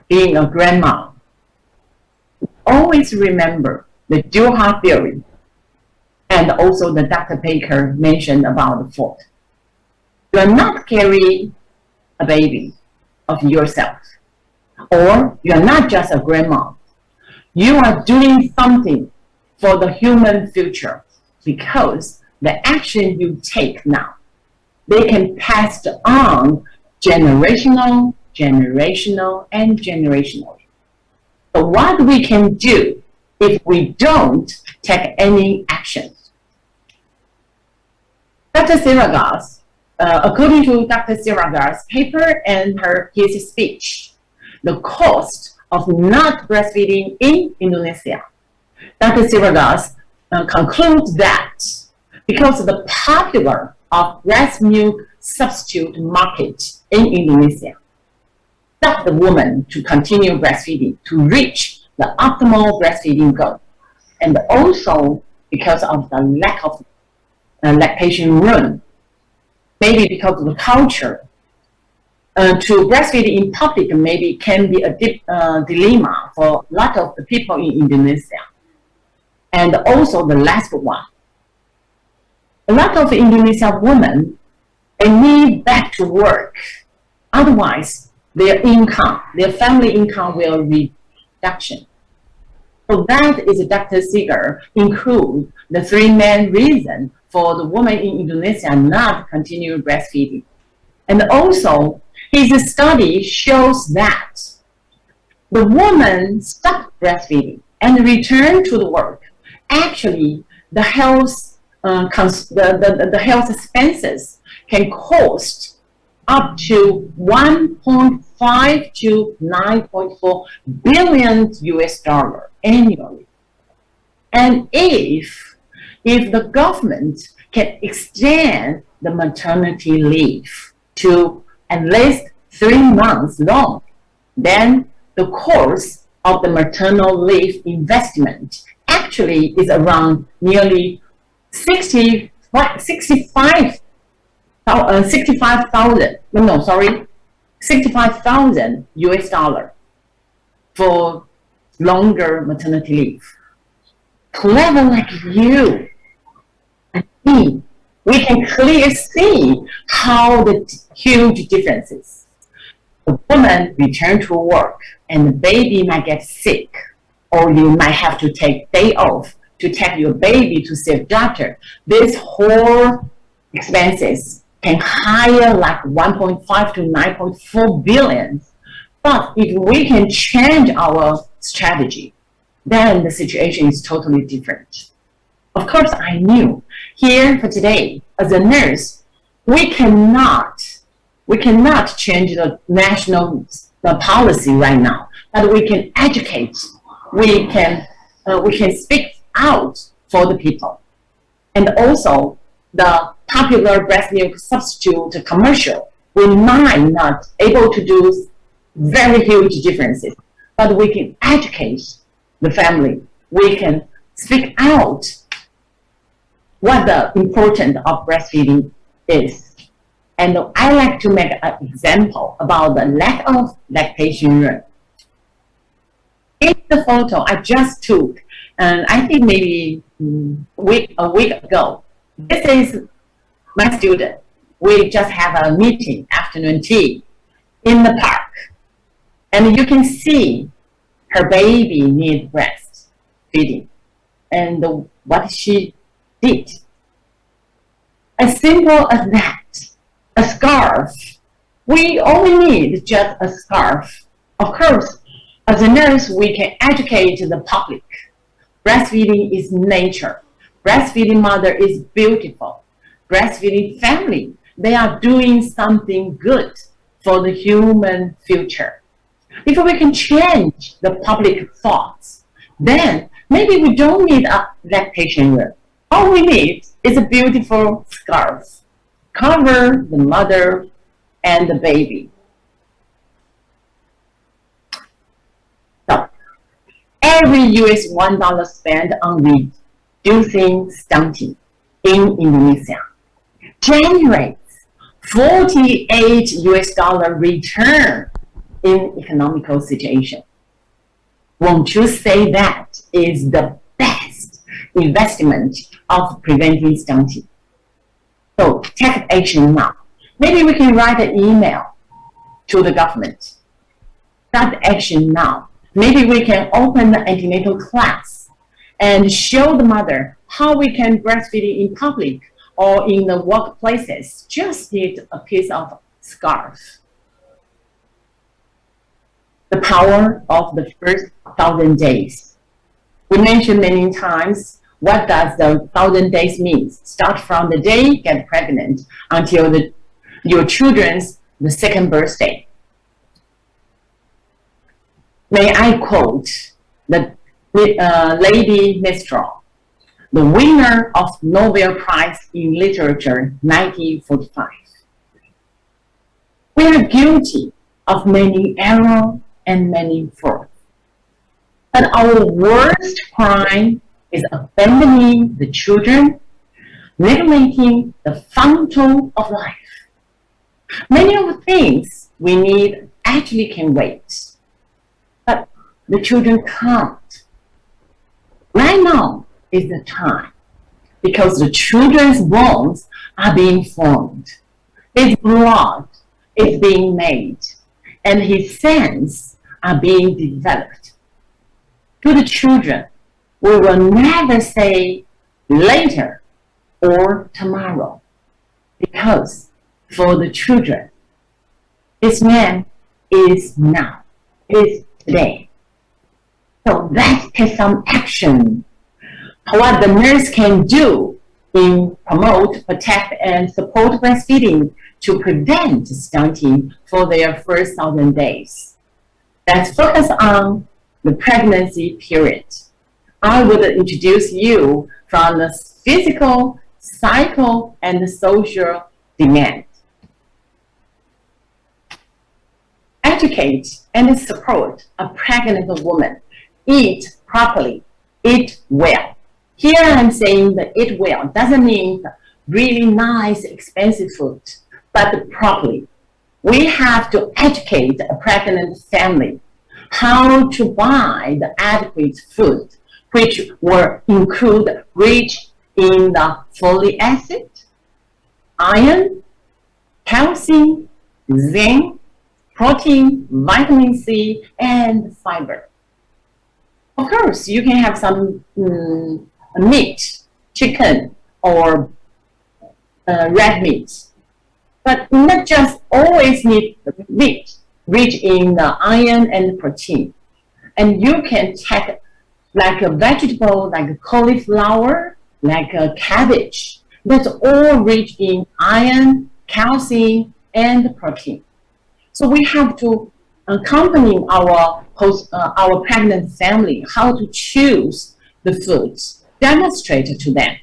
being a grandma. Always remember the Doha theory and also the Dr. Baker mentioned about the fourth. You are not carrying a baby of yourself, or you are not just a grandma. You are doing something for the human future, because the action you take now, they can pass on generational, and generationally. So what we can do if we don't take any action? Dr. Siragas, according to Dr. Siragas' paper and his speech, the cost of not breastfeeding in Indonesia, Dr. Siragas concludes that because of the popular of breast milk substitute market in Indonesia, stop the woman to continue breastfeeding to reach the optimal breastfeeding goal, and also because of the lack of lactation room, maybe because of the culture. To breastfeed in public maybe can be a dilemma for a lot of the people in Indonesia. And also the last one, a lot of Indonesian women, they need back to work. Otherwise, their income, their family income will reduction. So that is Dr. Seeger include the three main reasons for the woman in Indonesia not continue breastfeeding. And also, his study shows that the woman stop breastfeeding and return to the work. Actually, the health expenses can cost up to 1.5 to 9.4 billion US dollar annually. And if the government can extend the maternity leave to at least 3 months long, then the cost of the maternal leave investment actually is around nearly 65,000 US dollar for longer maternity leave. Clever like you and me, we can clearly see how the huge differences. The woman return to work and the baby might get sick, or you might have to take day off to take your baby to see a doctor. This whole expenses can higher like 1.5 to 9.4 billion. But if we can change our strategy, then the situation is totally different. Of course, I knew here for today, as a nurse, we cannot change the national policy right now, but we can educate. We can speak out for the people. And also, the popular breast milk substitute commercial, we might not able to do very huge differences, but we can educate the family. We can speak out what the importance of breastfeeding is. And I like to make an example about the lack of lactation rate. In the photo I just took, and I think maybe a week ago. This is my student. We just have a meeting, afternoon tea, in the park. And you can see her baby need breastfeeding. And what she did. As simple as that. A scarf. We only need just a scarf. Of course, as a nurse, we can educate the public. Breastfeeding is nature. Breastfeeding mother is beautiful. Breastfeeding family, they are doing something good for the human future. If we can change the public thoughts, then maybe we don't need a lactation room. All we need is a beautiful scarf. Cover the mother and the baby. So, every US $1 spent on reducing stunting in Indonesia generates 48 US dollar return in economical situation. Won't you say that is the best investment of preventing stunting? So take action now. Maybe we can write an email to the government. Start action now. Maybe we can open the antenatal class and show the mother how we can breastfeed in public or in the workplaces. Just need a piece of scarf. The power of the first 1,000 days. We mentioned many times, what does the 1,000 days mean? Start from the day you get pregnant until your children's the second birthday. May I quote the Lady Mistral, the winner of Nobel Prize in Literature 1945. We are guilty of many errors and many faults. But our worst crime is abandoning the children, neglecting the fountain of life. Many of the things we need actually can wait, but the children can't. Right now is the time, because the children's bones are being formed. His blood is being made, and his sense are being developed. To the children, we will never say later or tomorrow, because for the children, this man is now, is today. So let's take some action. What the nurse can do in promote, protect, and support breastfeeding to prevent stunting for their first 1,000 days. Let's focus on the pregnancy period. I would introduce you from the physical, psycho, and social demand. Educate and support a pregnant woman. Eat properly, eat well. Here I'm saying that eat well doesn't mean really nice, expensive food, but properly. We have to educate a pregnant family how to buy the adequate food, which will include rich in the folic acid, iron, calcium, zinc, protein, vitamin C, and fiber. Of course, you can have some meat, chicken, or red meat, but not just always need meat, rich in the iron and protein. And you can take like a vegetable, like a cauliflower, like a cabbage. That's all rich in iron, calcium, and protein. So we have to accompany our pregnant family how to choose the foods, demonstrate to them,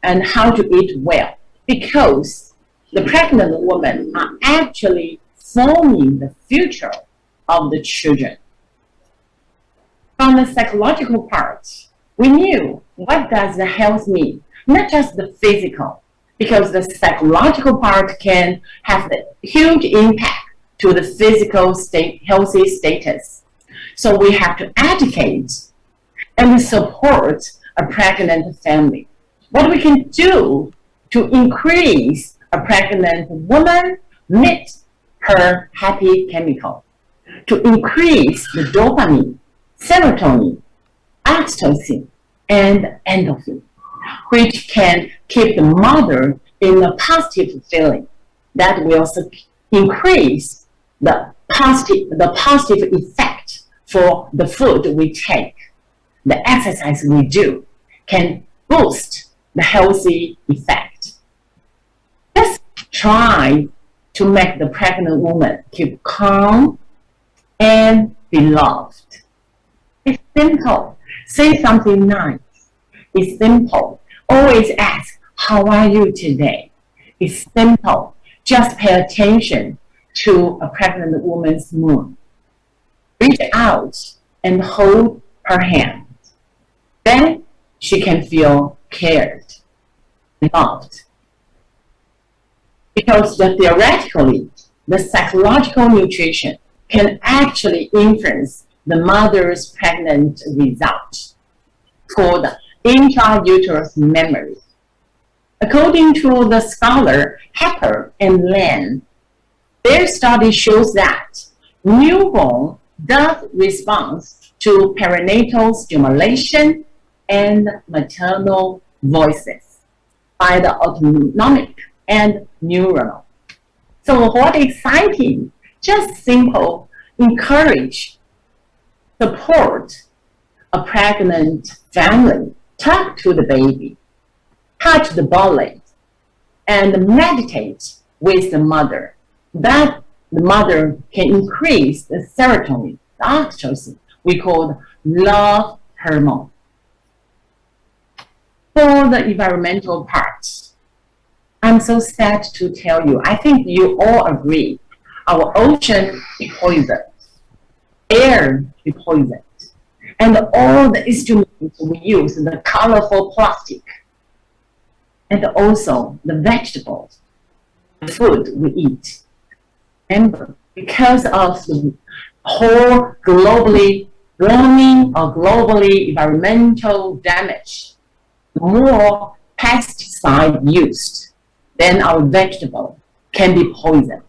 and how to eat well. Because the pregnant women are actually forming the future of the children. From the psychological part, we knew what does the health mean, not just the physical, because the psychological part can have a huge impact to the physical healthy status. So we have to educate and support a pregnant family. What we can do to increase a pregnant woman meet her happy chemical, to increase the dopamine, serotonin, oxytocin, and endorphin, which can keep the mother in a positive feeling. That will increase the positive effect for the food we take. The exercise we do can boost the healthy effect. Let's try to make the pregnant woman keep calm and beloved. It's simple. Say something nice. It's simple. Always ask, how are you today? It's simple. Just pay attention to a pregnant woman's mood. Reach out and hold her hand. Then she can feel cared, loved. Because theoretically, the psychological nutrition can actually influence the mother's pregnant result called intrauterus memory. According to the scholar Hacker and Len, their study shows that newborn does respond to perinatal stimulation and maternal voices by the autonomic and neuronal. So what exciting, just simple, encourage, support a pregnant family, talk to the baby, touch the belly, and meditate with the mother. That the mother can increase the serotonin, the oxytocin, we call love hormone. For the environmental part, I'm so sad to tell you, I think you all agree, our ocean is poisoned, air is poisoned, and all the instruments we use, the colorful plastic, and also the vegetables, the food we eat. Remember, because of the whole globally warming or globally environmental damage, more pesticide used, then our vegetable can be poisoned.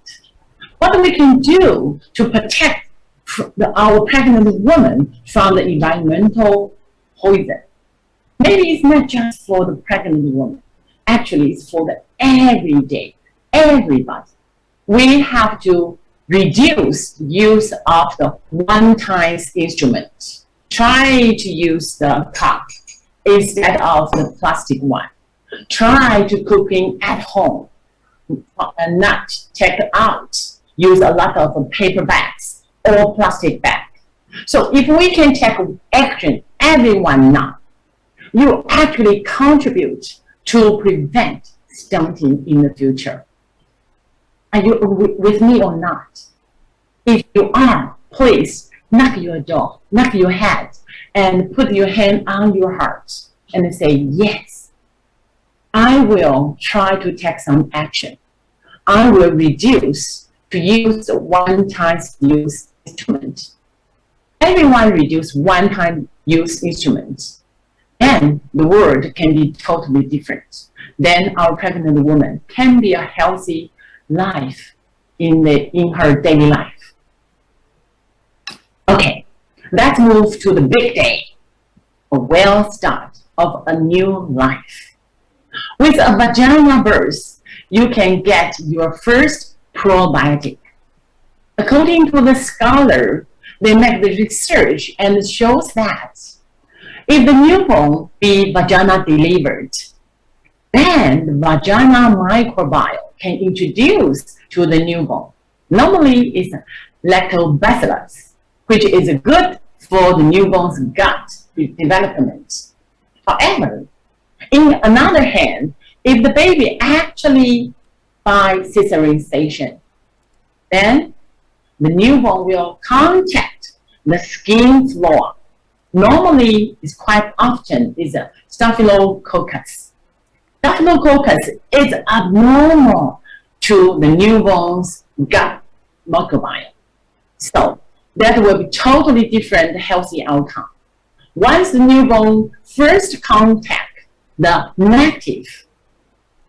What we can do to protect our pregnant woman from the environmental poison? Maybe it's not just for the pregnant woman. Actually, it's for the everyday, everybody. We have to reduce use of the one-time instrument. Try to use the cup instead of the plastic one. Try to cooking at home and not take out. Use a lot of paper bags or plastic bag. So if we can take action, everyone now, you actually contribute to prevent stunting in the future. Are you with me or not? If you are, please knock your door, knock your head, and put your hand on your heart and say, yes, I will try to take some action. I will reduce to use one-time use instrument. Everyone reduce one-time use instruments, and the world can be totally different. Then our pregnant woman can be a healthy life in her daily life. Okay, let's move to the big day, a well start of a new life. With a vaginal birth, you can get your first probiotic. According to the scholar, they make the research and shows that if the newborn be vagina delivered, then the vaginal microbiome can introduce to the newborn. Normally, it's lactobacillus, which is good for the newborn's gut development. However, in another hand, if the baby actually by cesarean section, then the newborn will contact the skin flora. Normally, it's quite often is a staphylococcus. Staphylococcus is abnormal to the newborn's gut microbiome. So that will be totally different healthy outcome. Once the newborn first contact the negative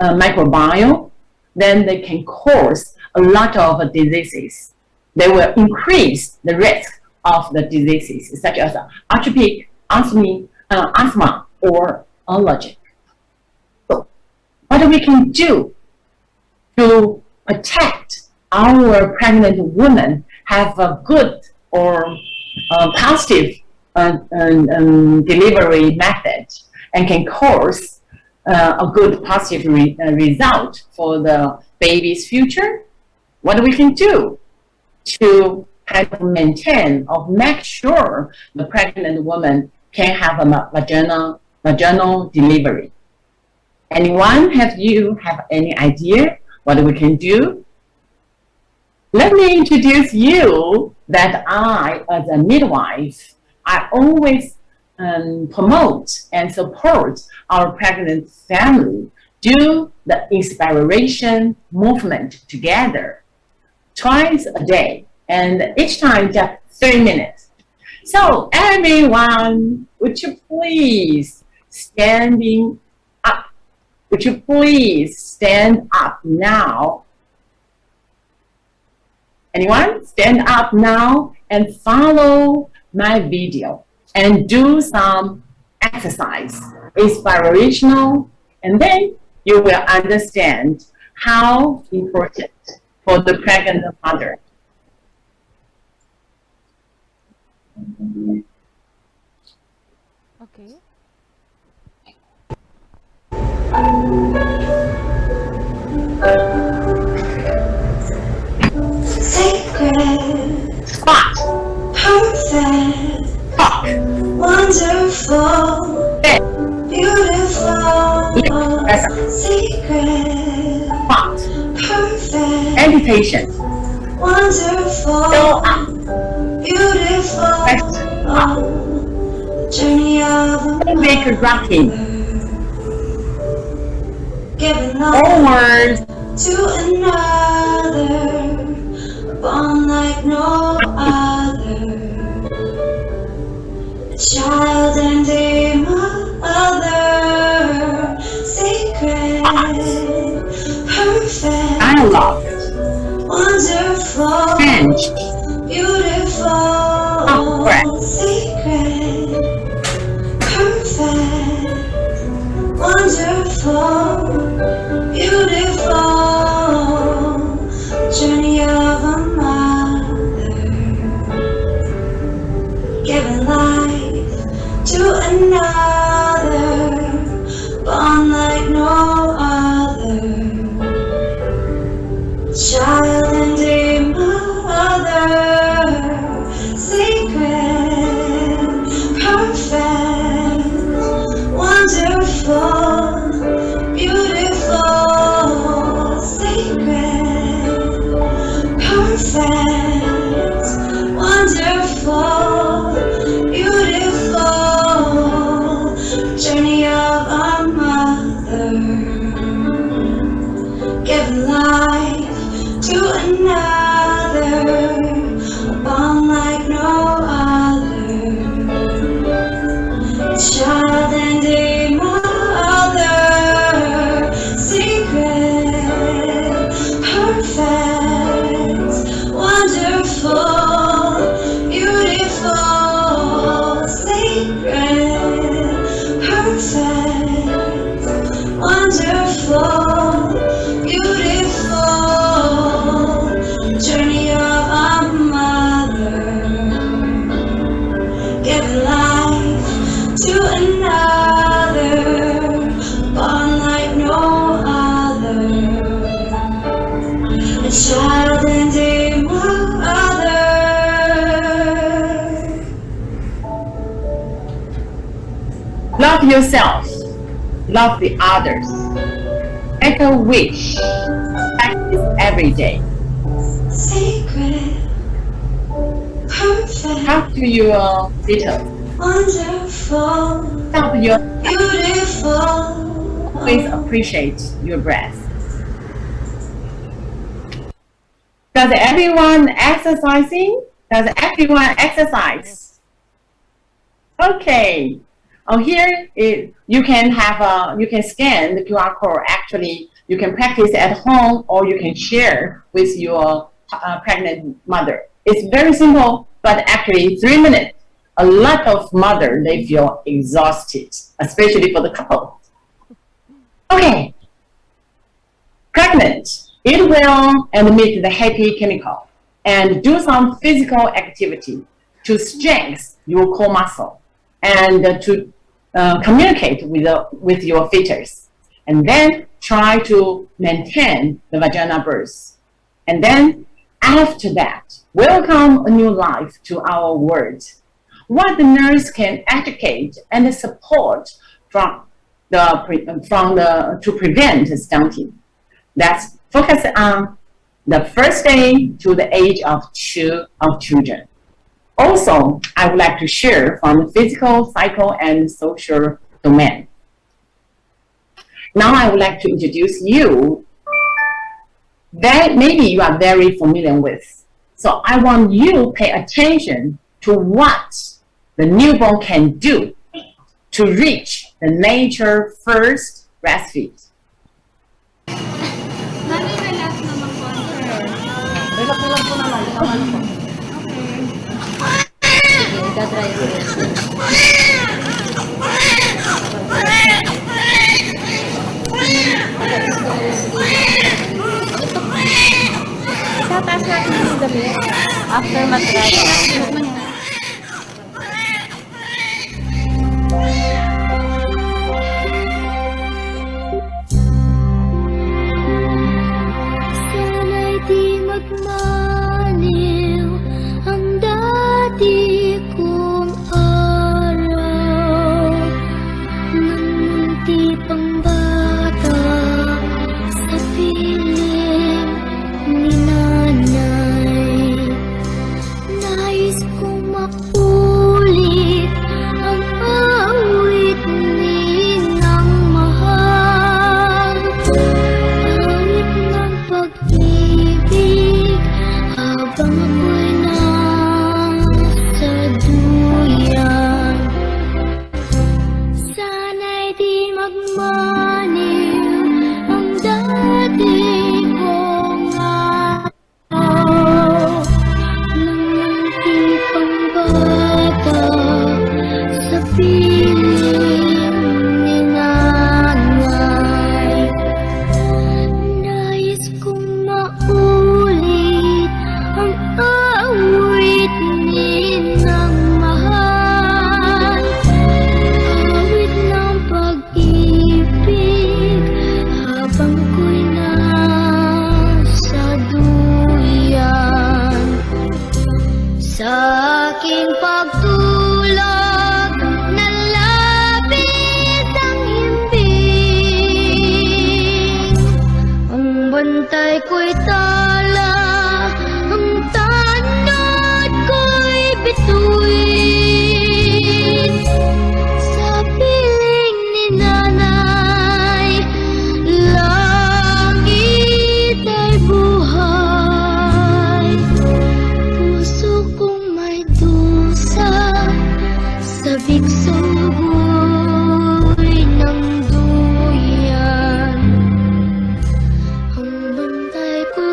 microbiome, then they can cause a lot of diseases. They will increase the risk of the diseases such as atopic, asthma, or allergic. So, what we can do to protect our pregnant women have a good or positive delivery method and can cause a good positive result for the baby's future? What we can do to help maintain or make sure the pregnant woman can have a vaginal delivery? Anyone have any idea what we can do? Let me introduce you that I, as a midwife, I always promote and support our pregnant family do the inspiration movement together twice a day, and each time just 3 minutes. So everyone, would you please standing up? Would you please stand up now? Anyone? Stand up now and follow my video and do some exercise, inspirational, and then you will understand how important for the pregnant mother. Okay. Sacred, Squat, perfect, talk, wonderful, bend, beautiful, press, secret, squat, perfect, meditation, wonderful, go up, beautiful, press up, journey of a make rocking, giving life forward, to another, born like no other, a child and a mother, sacred, perfect, dialogue, wonderful, bench, beautiful, breath, sacred, perfect, wonderful, beautiful, journey of a mother, giving life to another, born like no other, child and a mother, sacred, perfect, wonderful, beautiful, sacred, perfect, wonderful, beautiful, journey of a mother, giving life to another, born like no other, child and a mother, secret, perfect, wonderful, beautiful, sacred, perfect, wonderful, beautiful, journey of a mother, giving life to another, born like no other, a child and a mother. love yourself, love the others, make a wish, practice every day. Sacred, perfect, Talk to your sitter, wonderful, stop your, beautiful, please appreciate your breath. Does everyone exercising? Does everyone exercise? Okay. Here you can have you can scan the QR code. Actually, you can practice at home or you can share with your pregnant mother. It's very simple, but actually 3 minutes. A lot of mothers, they feel exhausted, especially for the couple. Okay. Pregnant, it will emit the happy chemical and do some physical activity to strengthen your core muscle and to communicate with your fetus, and then try to maintain the vaginal birth. And then after that, welcome a new life to our world. What the nurse can educate and support to prevent stunting. Let's focus on the first day to the age of 2 of children. Also, I would like to share from the physical, psycho, and social domain. Now I would like to introduce you that maybe you are very familiar with. So I want you to pay attention to what the newborn can do to reach the nature first breastfeed. After matry. Sana'y di magmaliw ang dati kong araw, nang munti pang bata sa piling ni nanay. Nais kong makulit ang awit ni nang mahal, awit ng pag-ibig habang ako'y nasa duyan. Sana'y di magmaniw ang dati kong araw, nang munti pang bata sa piling ni nanay. Nais kong maulit ang awit ni nang mahal, awit ng pag-ibig habang ako'y nasa duyan. Sa aking pagtulog, nalapit ang himbing. Ang bantay ko'y tala, ang tanod ko'y bituin. Sa piling ni nanay, langit ay buhay. Puso kong may dusa, sabik sugoy ng duyan. Ang bantay ko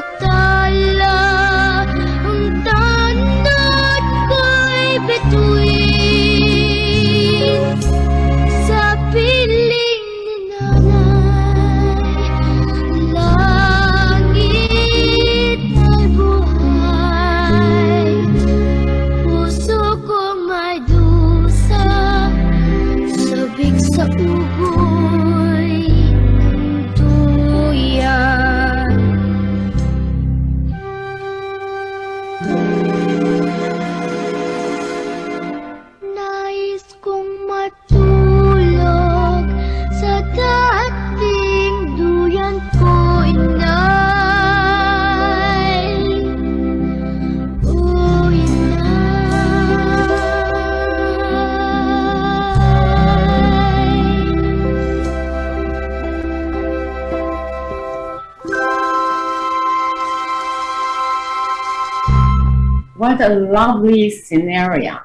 what a lovely scenario.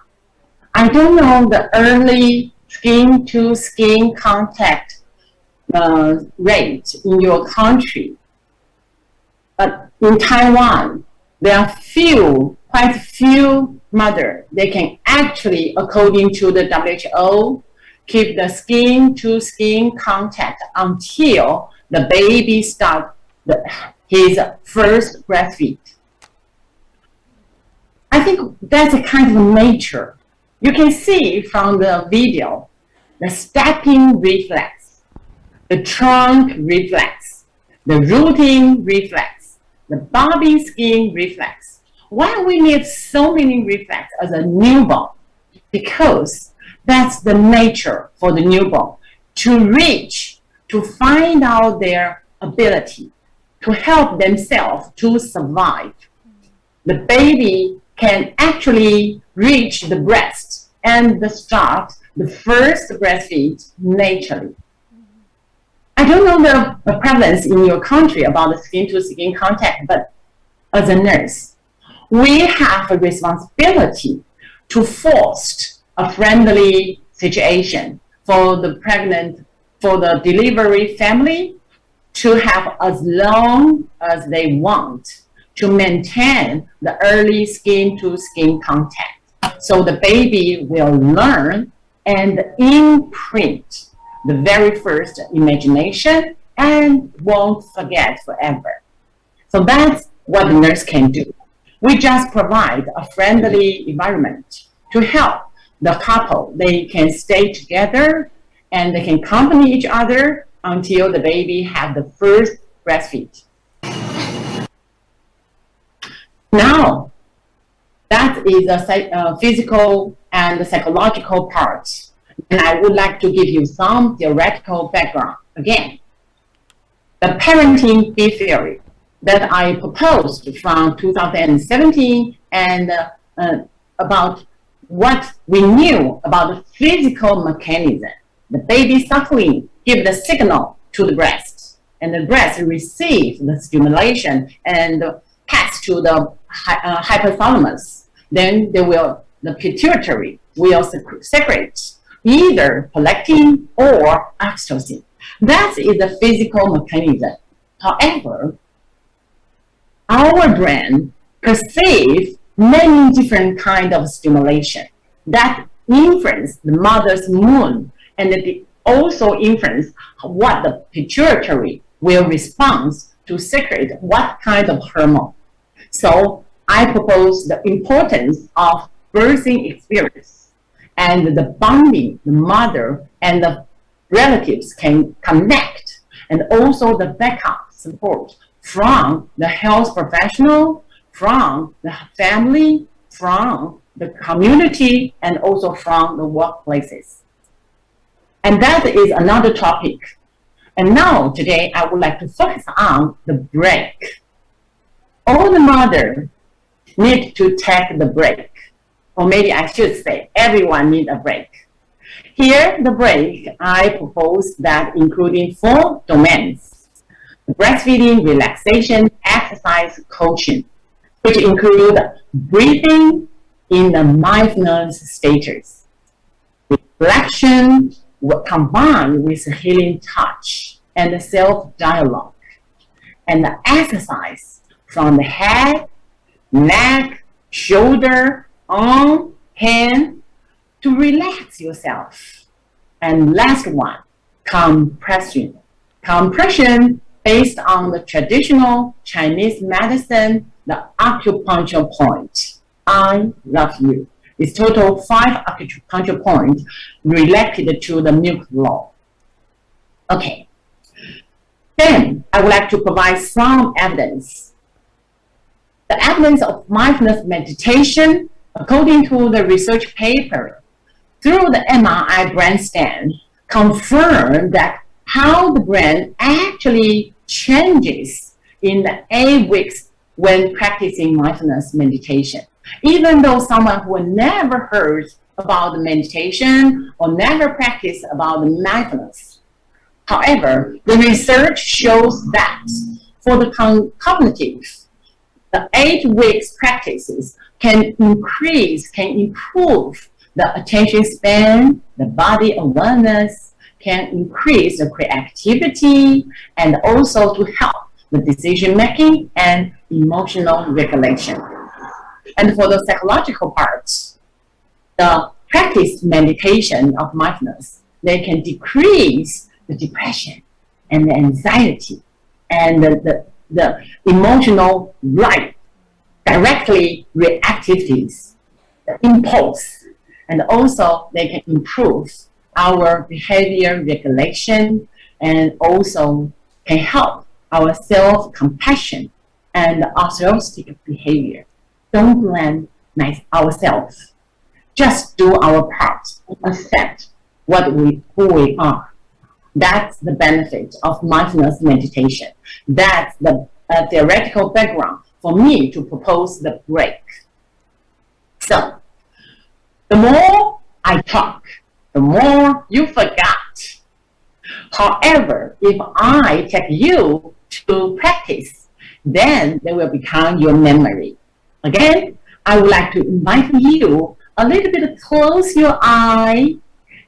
I don't know the early skin-to-skin contact rate in your country, but in Taiwan, there are quite few mothers. They can actually, according to the WHO, keep the skin-to-skin contact until the baby starts his first breastfeed. I think that's a kind of nature. You can see from the video, the stepping reflex, the trunk reflex, the rooting reflex, the bobbing skin reflex. Why we need so many reflexes as a newborn? Because that's the nature for the newborn, to reach, to find out their ability, to help themselves to survive. The baby can actually reach the breast and start the first breastfeed naturally. I don't know the prevalence in your country about the skin-to-skin contact, but as a nurse, we have a responsibility to foster a friendly situation for the pregnant, for the delivery family, to have as long as they want to maintain the early skin-to-skin contact. So the baby will learn and imprint the very first imagination and won't forget forever. So that's what the nurse can do. We just provide a friendly environment to help the couple. They can stay together and they can accompany each other until the baby has the first breastfeed. Now, that is a physical and psychological part. And I would like to give you some theoretical background. Again, the parenting B theory that I proposed from 2017 and about what we knew about the physical mechanism. The baby suckling gives the signal to the breast, and the breast receives the stimulation and pass to the hypothalamus. Then the pituitary will secrete either prolactin or oxytocin. That is the physical mechanism. However, our brain perceives many different kinds of stimulation that influence the mother's mood, and it also influence what the pituitary will respond to secrete what kind of hormone. So I propose the importance of birthing experience and the bonding the mother and the relatives can connect, and also the backup support from the health professional, from the family, from the community, and also from the workplaces. And that is another topic. And now, today, I would like to focus on the break. All the mothers need to take the break. Or maybe I should say, everyone needs a break. Here, the break, I propose that including 4 domains: breastfeeding, relaxation, exercise, coaching, which include breathing in the mindfulness status, reflection combined with healing touch and self-dialogue, and the exercise from the head, neck, shoulder, arm, hand, to relax yourself. And last one, compression. Compression based on the traditional Chinese medicine, the acupuncture point. I love you. It's total 5 acupuncture points related to the milk law. Okay. Then I would like to provide some evidence. The evidence of mindfulness meditation, according to the research paper, through the MRI brain scan, confirmed that how the brain actually changes in the 8 weeks when practicing mindfulness meditation. Even though someone who never heard about the meditation or never practiced about the mindfulness. However, the research shows that for the cognitive The 8 weeks practices can improve the attention span, the body awareness, can increase the creativity, and also to help the decision making and emotional regulation. And for the psychological parts, the practice meditation of mindfulness, they can decrease the depression and the anxiety and the emotional directly reactivities, the impulse, and also they can improve our behavior regulation and also can help our self-compassion and altruistic behavior. Don't blame ourselves. Just do our part. Accept who we are. That's the benefit of mindfulness meditation. That's the theoretical background for me to propose the break. So, the more I talk, the more you forgot. However, if I take you to practice, then they will become your memory. Again, I would like to invite you a little bit close your eye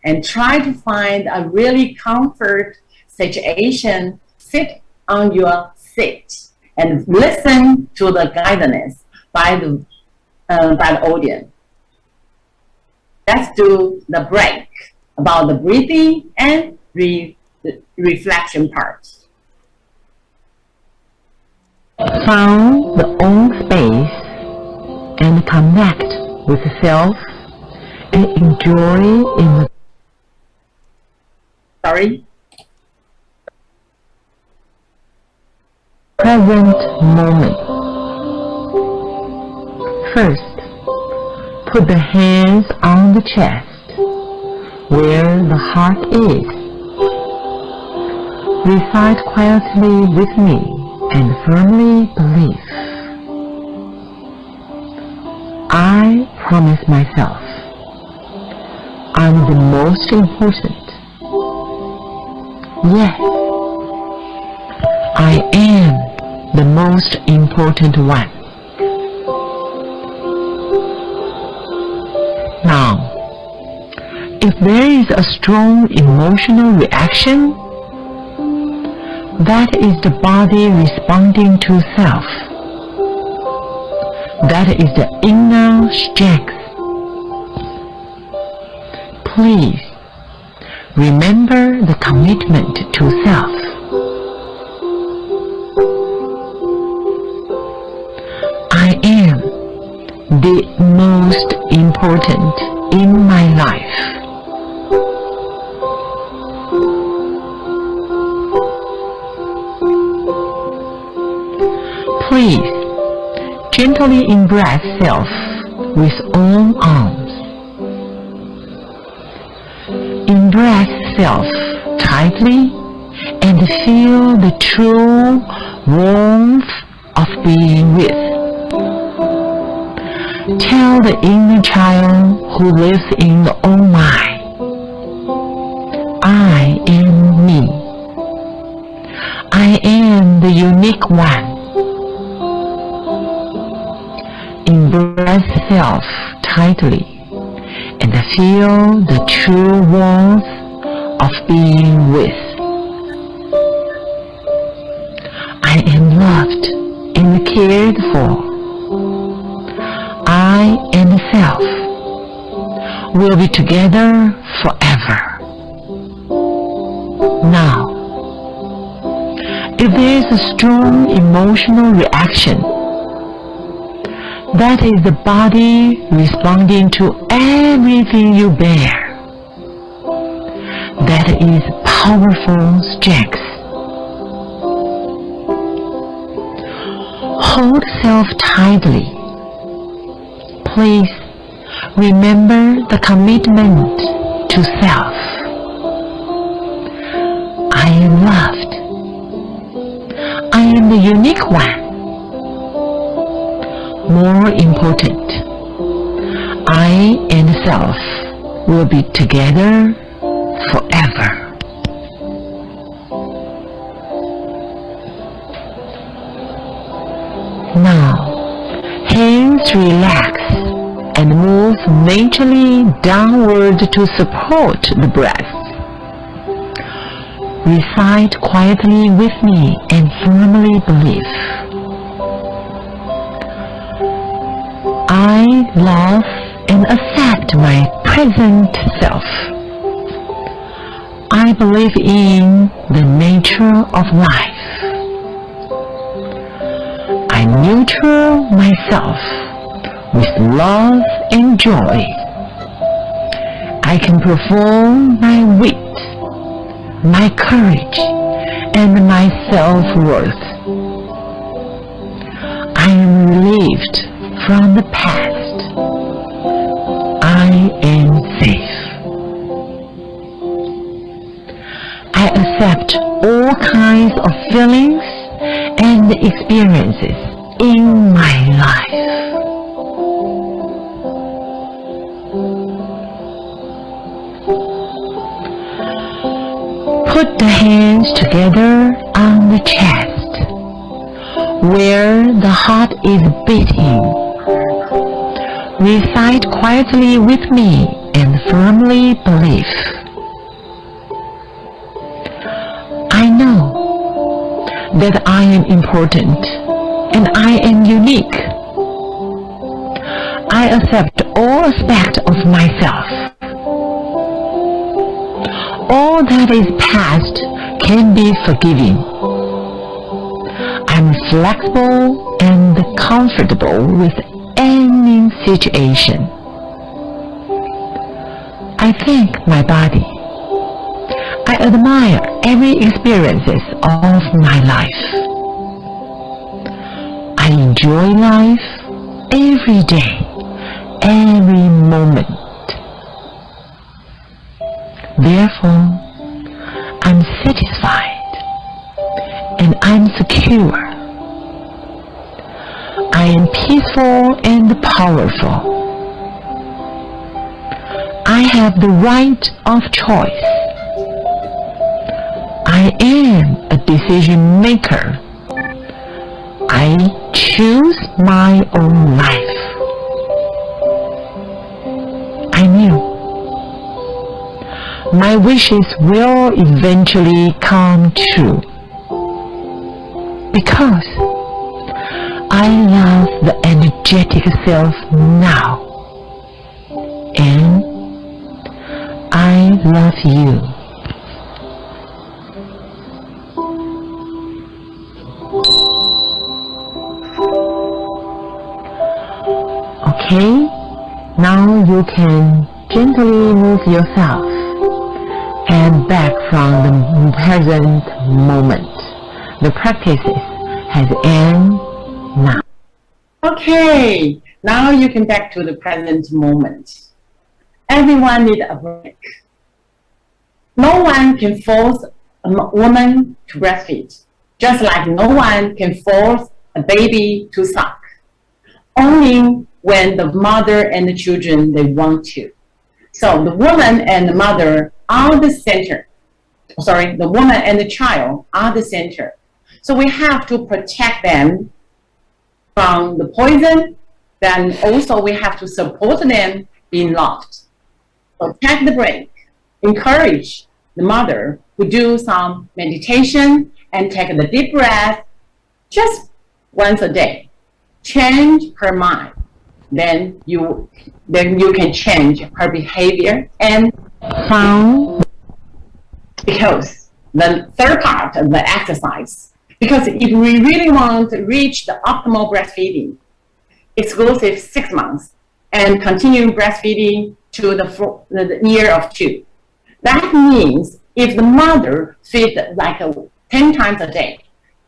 and try to find a really comfort situation. Sit on your seat and listen to the guidance by the audience. Let's do the break about the breathing and reflection part. Found the own space and connect with self and enjoy in the present moment. First, put the hands on the chest where the heart is. Recite quietly with me and firmly believe. I promise myself I'm the most important. Yes, I am the most important one. Now, if there is a strong emotional reaction, that is the body responding to self. That is the inner strength. Please remember the commitment to self. I am the most important in my life. Please gently embrace self with all arms. Embrace self tightly and feel the true warmth of being with. Tell the inner child who lives in the oh my, I am me. I am the unique one. Embrace self tightly and feel the true warmth of being with. I am loved and cared for. I and self will be together forever. Now, if there is a strong emotional reaction, that is the body responding to everything you bear. That is powerful strength. Hold self tightly. Please remember the commitment to self. I am loved. I am the unique one. More important, I and self will be together forever. Now, relax and move naturally downward to support the breath. Recite quietly with me and firmly believe. I love and accept my present self. I believe in the nature of life. I nurture myself with love and joy. I can perform my wit, my courage, and my self-worth. I am relieved from the past. I am safe. I accept all kinds of feelings and experiences in my life. Put the hands together on the chest, where the heart is beating. Recite quietly with me and firmly believe. I know that I am important and I am unique. I accept all aspects of myself. All that is past can be forgiven. I'm flexible and comfortable with any situation. I thank my body. I admire every experiences of my life. I enjoy life every day, every moment. Therefore, I'm satisfied and I'm secure. I am peaceful and powerful. I have the right of choice. I am a decision maker. I choose my own life. I knew my wishes will eventually come true because I love the energetic self now, and I love you. Okay, now you can gently move yourself and back from the present moment. The practice has ended now. Okay, now you can back to the present moment. Everyone needs a break. No one can force a woman to breastfeed, just like no one can force a baby to suck. Only when the mother and the children, they want to. So the woman and the mother are the center. Sorry, the woman and the child are the center. So we have to protect them from the poison. Then also we have to support them in love. Protect the brain. Encourage the mother to do some meditation and take the deep breath just once a day. Change her mind. Then you can change her behavior and found because the third part of the exercise, because if we really want to reach the optimal breastfeeding, exclusive 6 months and continue breastfeeding to the year of 2. That means if the mother feeds like 10 times a day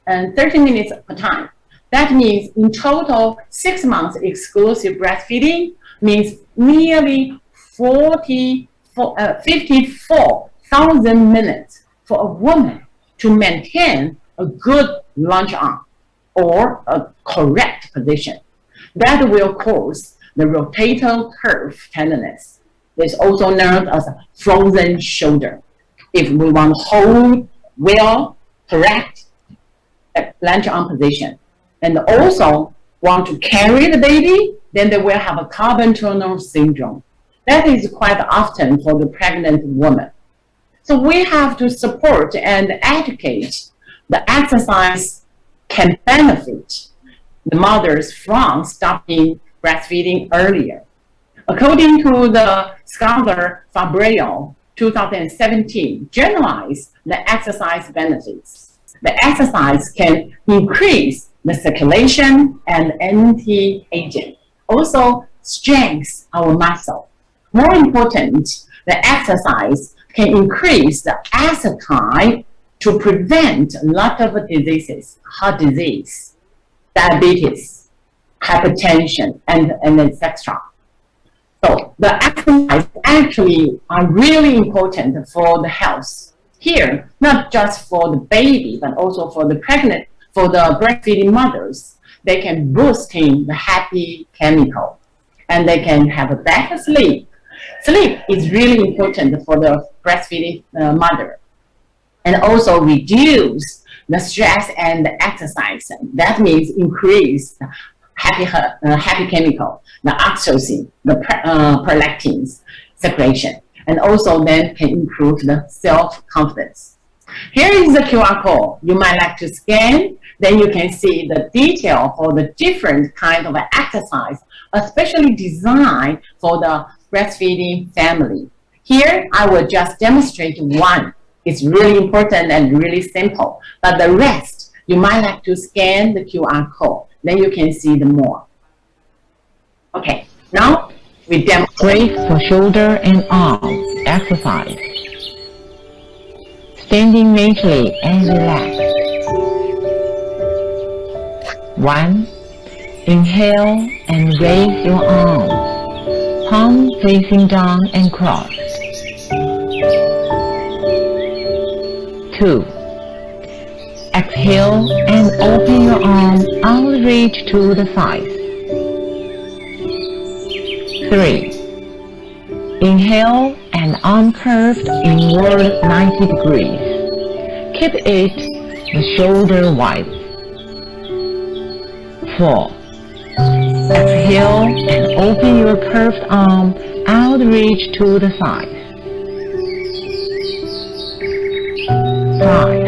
and 30 minutes per time, that means in total 6 months exclusive breastfeeding means nearly 54,000 minutes for a woman to maintain a good lunge arm or a correct position. That will cause the rotator cuff tenderness. It's also known as a frozen shoulder. If we want to hold well, correct lunge arm position. And also, want to carry the baby, then they will have a carpal tunnel syndrome. That is quite often for the pregnant woman. So we have to support and educate the exercise can benefit the mothers from stopping breastfeeding earlier. According to the scholar Fabreo, 2017, generalized the exercise benefits. The exercise can increase the circulation and anti-aging. Also, strengthens our muscle. More important, the exercise can increase the appetite to prevent a lot of diseases, heart disease, diabetes, hypertension, and etc. So the exercise actually are really important for the health. Here, not just for the baby, but also for the pregnant, for the breastfeeding mothers. They can boost in the happy chemical, and they can have a better sleep. Sleep is really important for the breastfeeding mother, and also reduce the stress and the exercise. That means increase happy chemical, the oxytocin, the prolactins secretion, and also then can improve the self-confidence. Here is the QR code. You might like to scan, then you can see the detail for the different kind of exercise, especially designed for the breastfeeding family. Here, I will just demonstrate one. It's really important and really simple, but the rest, you might like to scan the QR code, then you can see the more. Okay, now we demonstrate for shoulder and arm exercise. Standing naturally and relaxed. 1. Inhale and raise your arms, palm facing down and cross. 2. Exhale and open your arm outreach to the side. 3. Inhale and arm curved inward 90 degrees. Keep it the shoulder wide. 4. Exhale and open your curved arm outreach to the side. 5.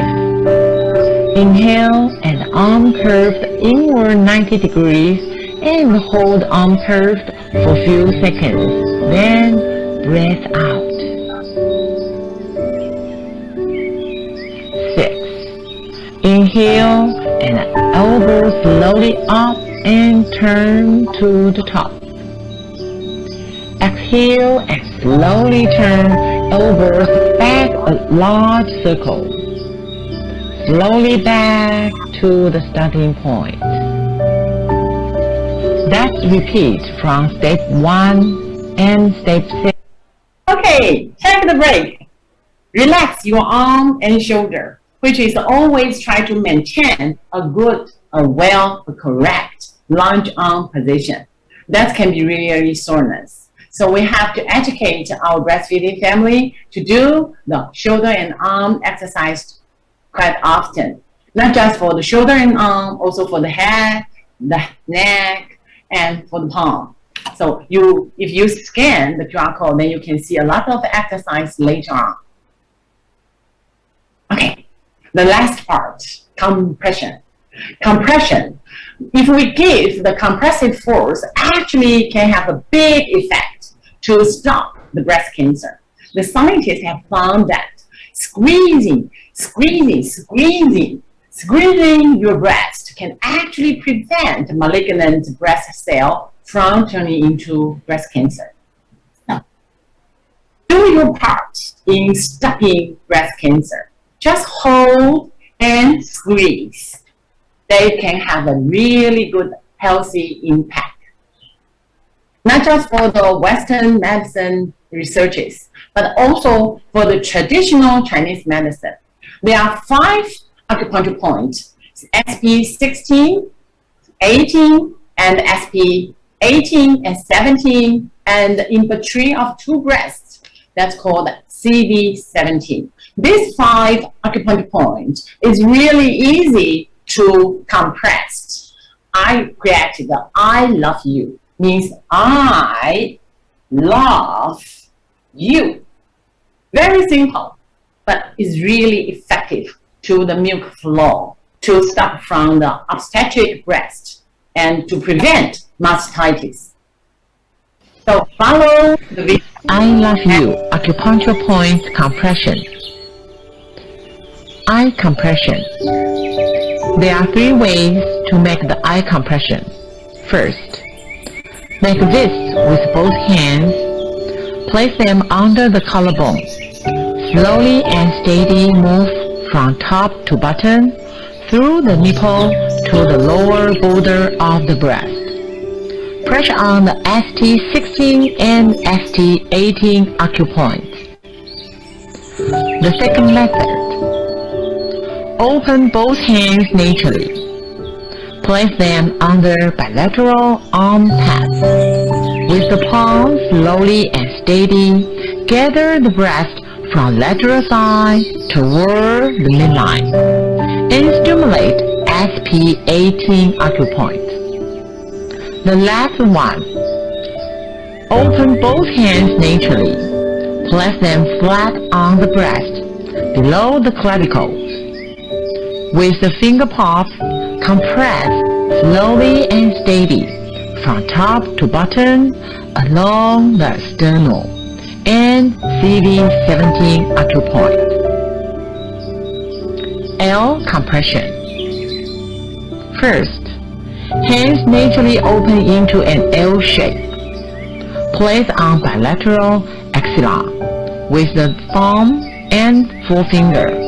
Inhale and arm curved inward 90 degrees and hold arm curved for a few seconds. Then breath out. 6. Inhale and elbow slowly up and turn to the top. Exhale and slowly turn elbows back a large circle. Slowly back to the starting point. Let's repeat from step 1 and step 6. Okay, take the break. Relax your arm and shoulder, which is always try to maintain a good, correct lunge arm position. That can be really soreness. So we have to educate our breastfeeding family to do the shoulder and arm exercise quite often. Not just for the shoulder and arm, also for the head, the neck, and for the palm. So if you scan the QR code, then you can see a lot of exercise later on. Okay, the last part, compression. Compression, if we give the compressive force, actually can have a big effect to stop the breast cancer. The scientists have found that squeezing your breast can actually prevent malignant breast cell from turning into breast cancer. Now, do your part in stopping breast cancer. Just hold and squeeze. They can have a really good, healthy impact. Not just for the Western medicine researches, but also for the traditional Chinese medicine. There are 5 acupuncture points, SP 16, 18, and SP 18 and 17, and in between of 2 breasts, that's called CD17. These 5 acupuncture points is really easy to compress I created the I love you, means I love you. Very simple, but it's really effective to the milk flow, to stop from the obstetric breast and to prevent mastitis. So follow the video. I love you acupuncture point compression. Eye compression. There are 3 ways to make the eye compression. First, make this with both hands. Place them under the collarbone. Slowly and steady move from top to bottom through the nipple to the lower border of the breast. Pressure on the ST16 and ST18 acupoints. The second method. Open both hands naturally. Place them under bilateral arm pads. With the palm slowly and steady, gather the breast from lateral side toward the midline and stimulate SP18 acupoint. The last one. Open both hands naturally. Place them flat on the breast, below the clavicles. With the finger palms, compress slowly and steady from top to bottom along the sternum and CV17 acupoint. L compression. First, hands naturally open into an L shape. Place on bilateral axilla with the thumb and forefinger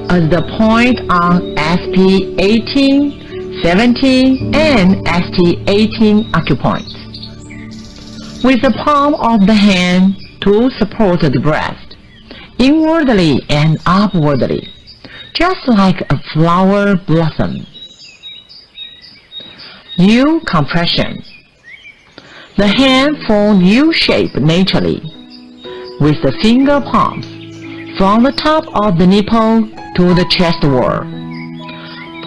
as the point on SP18, 17, and ST18 acupoints. With the palm of the hand to support the breast, inwardly and upwardly, just like a flower blossom. U compression. The hand forms U shape naturally, with the finger palms from the top of the nipple to the chest wall.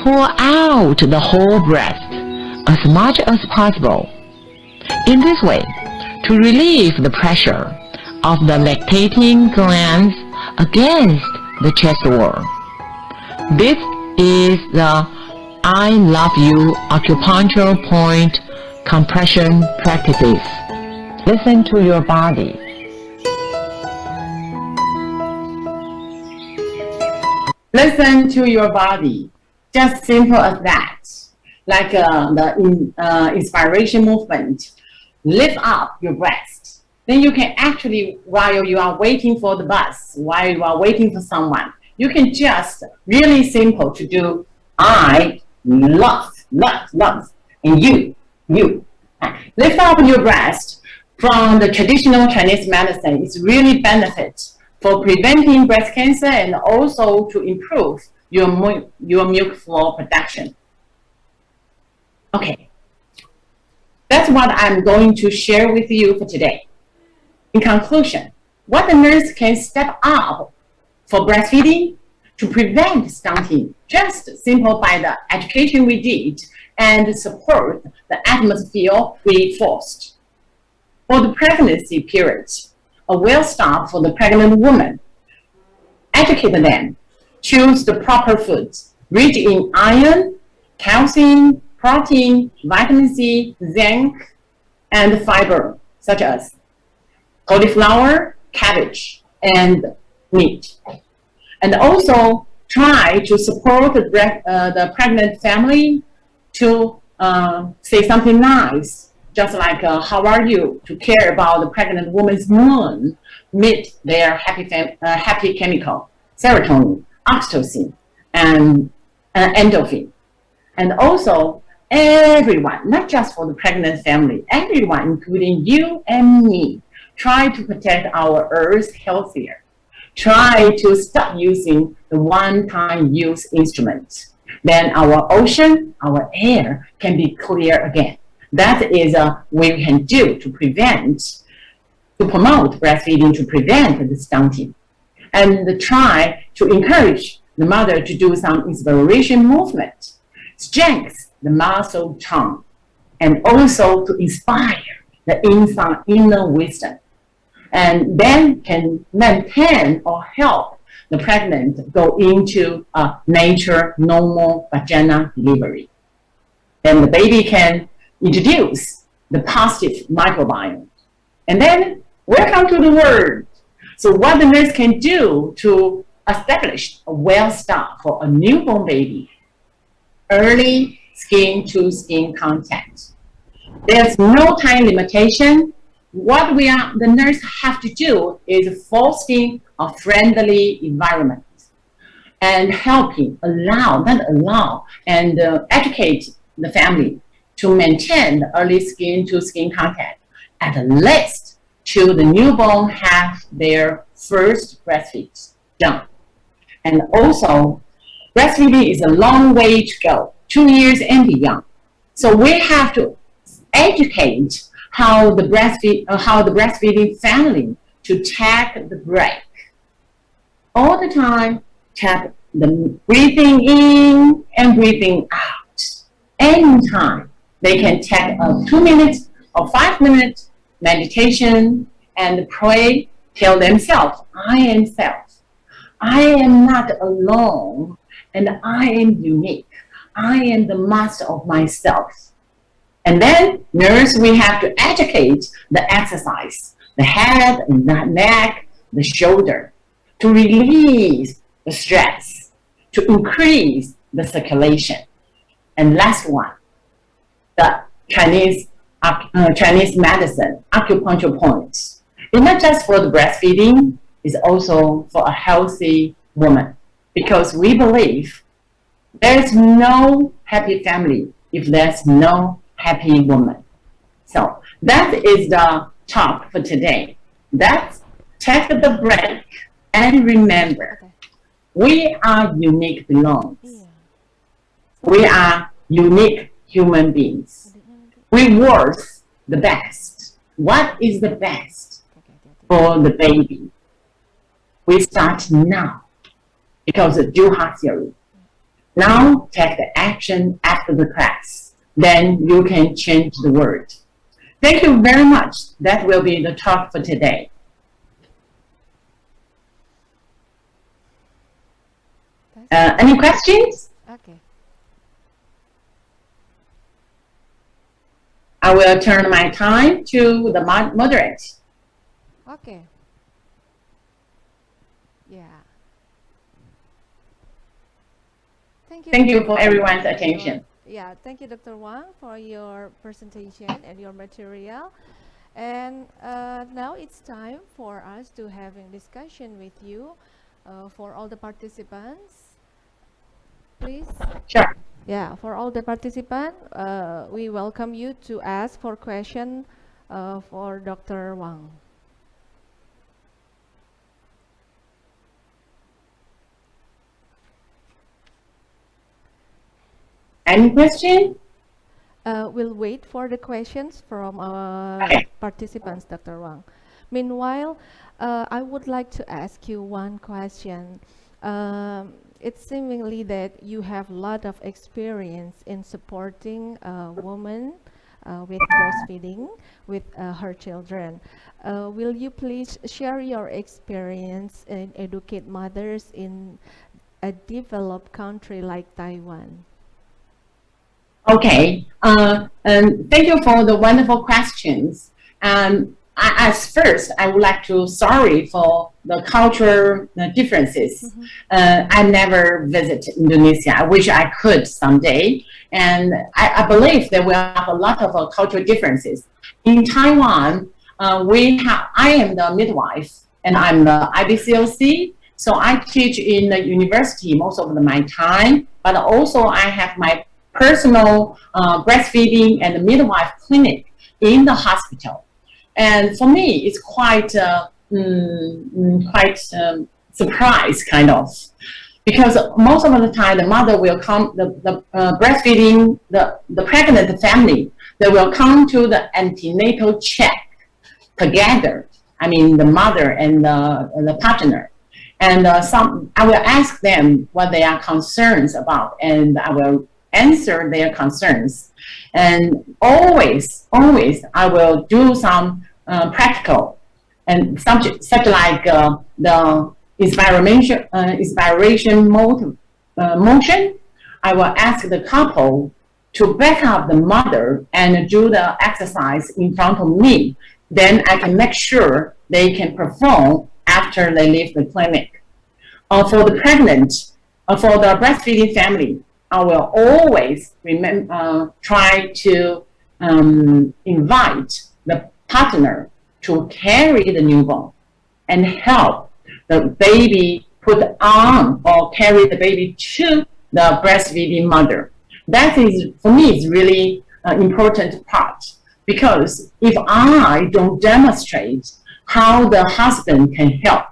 Pull out the whole breast as much as possible. In this way, to relieve the pressure of the lactating glands against the chest wall. This is the I love you acupuncture point compression practices. Listen to your body. Listen to your body. Just simple as that. Like the inspiration movement. Lift up your breast. Then you can actually, while you are waiting for the bus, while you are waiting for someone, you can just really simple to do I love, and you. Lift up your breast from the traditional Chinese medicine. It's really benefit for preventing breast cancer and also to improve your milk flow production. Okay, that's what I'm going to share with you for today. In conclusion, what the nurse can step up for breastfeeding to prevent stunting, just simple by the education we did and support the atmosphere we forced. For the pregnancy period, a well start for the pregnant woman. Educate them. Choose the proper foods, rich in iron, calcium, protein, vitamin C, zinc, and fiber, such as cauliflower, cabbage, and meat. And also try to support the pregnant family to say something nice, just like how are you, to care about the pregnant woman's mood, meet their happy chemical, serotonin, oxytocin, and endorphin. And also everyone, not just for the pregnant family, everyone, including you and me, try to protect our earth healthier. Try to stop using the one-time use instruments. Then our ocean, our air can be clear again. That is what we can do to promote breastfeeding, to prevent the stunting. And try to encourage the mother to do some inspiration movement. Strength the muscle tone, and also to inspire the inner wisdom, and then can maintain or help the pregnant go into a natural, normal vaginal delivery. Then the baby can introduce the positive microbiome. And then, welcome to the world. So what the nurse can do to establish a well start for a newborn baby. Early skin-to-skin contact. There's no time limitation. What the nurse have to do is fostering a friendly environment and helping, educate the family to maintain the early skin-to-skin contact at least till the newborn have their first breastfeed done. And also, breastfeeding is a long way to go, 2 years and beyond. So we have to educate how the breastfeeding family to take the break. All the time, take the breathing in and breathing out. Anytime they can take a 2 minutes or 5 minutes meditation and pray, tell themselves, I am self. I am not alone, and I am unique. I am the master of myself. And then, nurse, we have to educate the exercise, the head, the neck, the shoulder, to release the stress, to increase the circulation. And last one, the Chinese medicine, acupuncture points. It's not just for the breastfeeding, it's also for a healthy woman. Because we believe there's no happy family if there's no happy woman. So that is the talk for today. Let's take the break and remember, we are unique beings. We are unique human beings. We worth the best. What is the best for the baby? We start now because of Juha theory. Now take the action after the class. Then you can change the world. Thank you very much. That will be the talk for today. Any questions? Okay. I will turn my time to the moderator. Okay. Yeah. Thank you for everyone's attention. Yeah, thank you, Dr. Wang, for your presentation and your material. And now it's time for us to have a discussion with you for all the participants. Please. Sure. Yeah, for all the participants, we welcome you to ask for question for Dr. Wang. Any question? We'll wait for the questions from participants, Dr. Wang. Meanwhile, I would like to ask you one question. It's seemingly that you have a lot of experience in supporting a woman with breastfeeding with her children. Will you please share your experience and educate mothers in a developed country like Taiwan? Okay, and thank you for the wonderful questions. As first, I would like to sorry for the cultural differences. I never visited Indonesia. I wish I could someday. And I believe that we have a lot of cultural differences. In Taiwan, I am the midwife and I'm the IBCLC. So I teach in the university most of my time, but also I have my personal breastfeeding and midwife clinic in the hospital. And for me, it's quite surprise kind of, because most of the time the mother will come, the breastfeeding, the pregnant family, they will come to the antenatal check together. I mean, the mother and the partner. And I will ask them what they are concerned about, and I will answer their concerns. And always I will do some practical and subject such like the inspiration motion. I will ask the couple to back up the mother and do the exercise in front of me. Then I can make sure they can perform after they leave the clinic. For the pregnant, for the breastfeeding family, I will always try to invite the partner to carry the newborn and help the baby put on or carry the baby to the breastfeeding mother. That is, for me, is really important part, because if I don't demonstrate how the husband can help,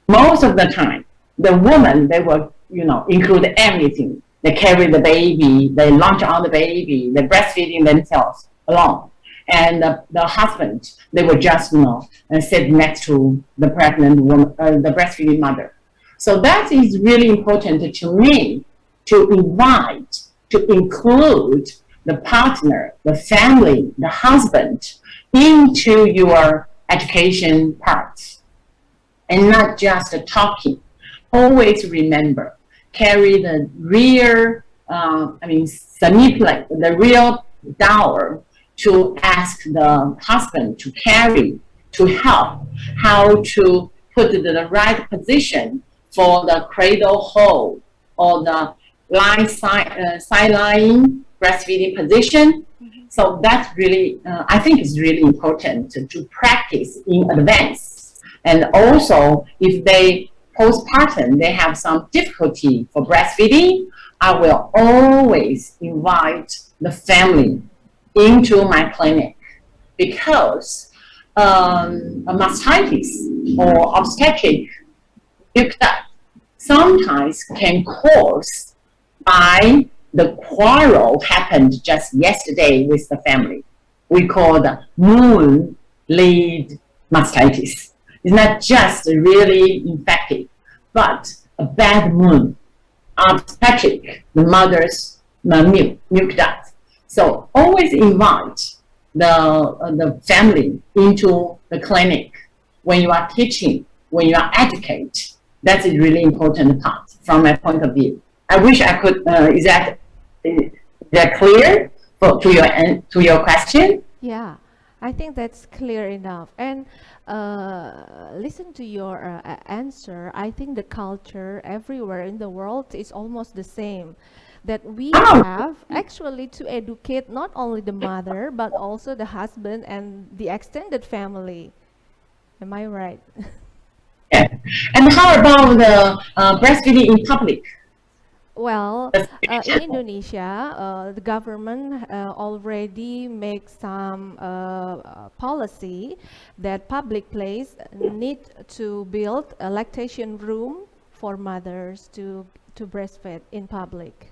most of the time, the woman, they will, include everything. They carry the baby, they launch on the baby, they're breastfeeding themselves alone. And the husband, they will just, sit next to the pregnant woman, the breastfeeding mother. So that is really important to me, to invite, to include the partner, the family, the husband into your education part, and not just talking. Always remember, carry the real, manipulate the real dollar to ask the husband to carry, to help, how to put it in the right position for the cradle hold or the sideline breastfeeding position. So that's really, I think it's really important to practice in advance. And also, if they postpartum, they have some difficulty for breastfeeding, I will always invite the family into my clinic, because a mastitis or obstetric milk duct sometimes can cause by the quarrel happened just yesterday with the family. We call the moon lead mastitis. It's not just really infected, but a bad moon, obstetric, the mother's milk duct. So always invite the family into the clinic when you are teaching, when you are educate. That's a really important part from my point of view. I wish I could. Is that clear to your question? Yeah, I think that's clear enough. And listen to your answer. I think the culture everywhere in the world is almost the same. That we have actually to educate not only the mother but also the husband and the extended family. Am I right? Yeah. And how about the breastfeeding in public? Well, in Indonesia, the government already makes some policy that public place need to build a lactation room for mothers to breastfeed in public.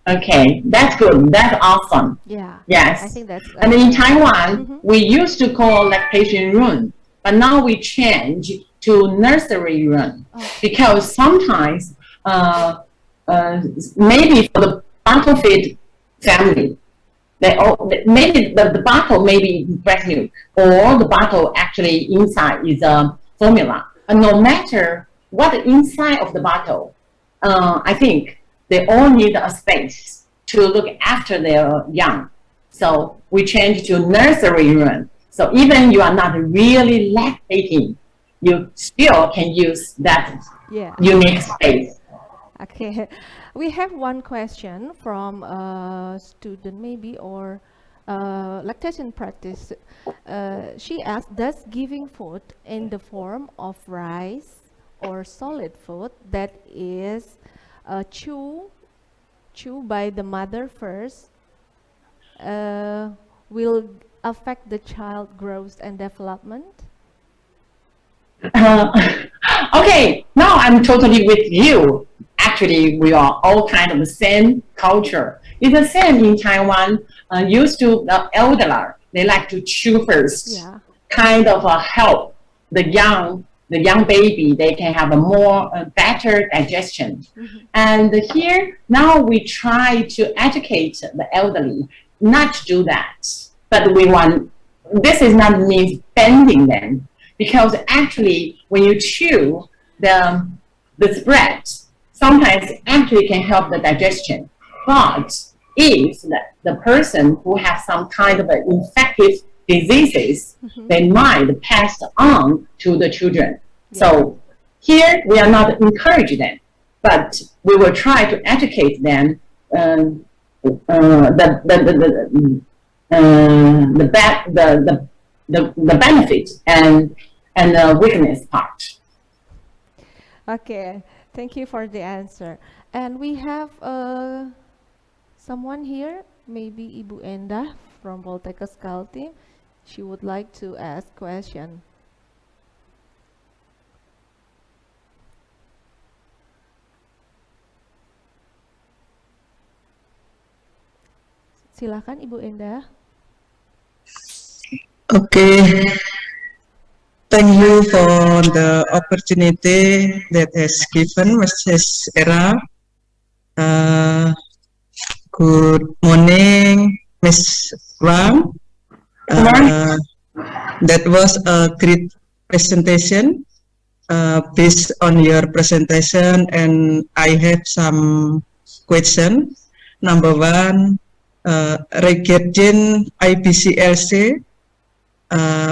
Okay, that's good. That's awesome. Yeah. Yes. I think that's. And in Taiwan, we used to call lactation room, but now we change to nursery room, because sometimes. Maybe for the bottle feed family, maybe the bottle may be breast milk, or the bottle actually inside is a formula. And no matter what inside of the bottle, I think they all need a space to look after their young. So we change to nursery room. So even you are not really lactating, you still can use that unique space. Okay, we have one question from a student maybe, or lactation practice. She asked, does giving food in the form of rice or solid food that is chew by the mother first will affect the child growth and development? Okay, now I'm totally with you. Actually, we are all kind of the same culture. It's the same in Taiwan. Used to the elder, they like to chew first, kind of help the young the young baby, they can have a more better digestion. And here, now we try to educate the elderly not to do that. But we want, this is not means bending them, because actually when you chew the spread, sometimes actually can help the digestion. But if the person who has some kind of infective diseases, they might pass on to the children. So here we are not encouraging them, but we will try to educate them the benefit and the weakness part. Okay, thank you for the answer. And we have someone here, maybe Ibu Endah from Poltekkes Kaltim. She would like to ask question. Silakan Ibu Endah. Okay. Thank you for the opportunity that has given Mrs. Era. Good morning, Ms. Wang. That was a great presentation. Based on your presentation, and I have some questions. Number one, regarding IBCLC,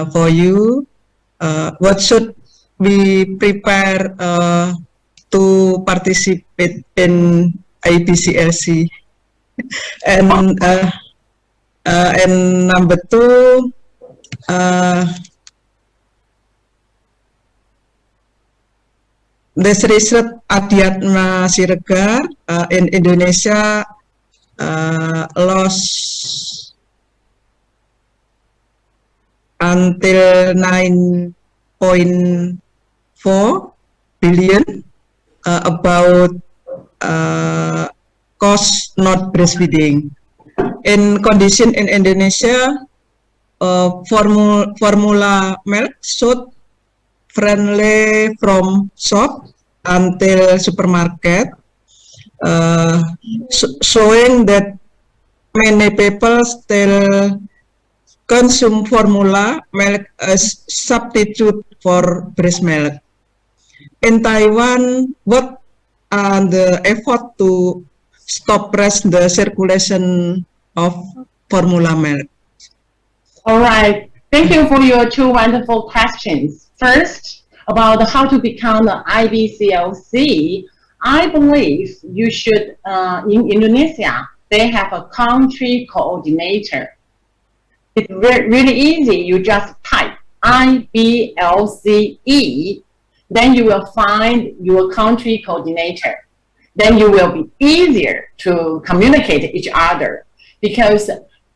for you, what should we prepare to participate in IBCLC? And number two, this research Adiatma Siregar in Indonesia lost until 9.4 billion about cost not breastfeeding. In condition in Indonesia, formula milk should friendly from shop until supermarket, showing that many people still consume formula milk as substitute for breast milk. In Taiwan, what are the effort to stop the circulation of formula milk? All right. Thank you for your two wonderful questions. First, about how to become the IBCLC, I believe you should, in Indonesia, they have a country coordinator. It's really easy. You just type IBLCE, then you will find your country coordinator. Then you will be easier to communicate each other, because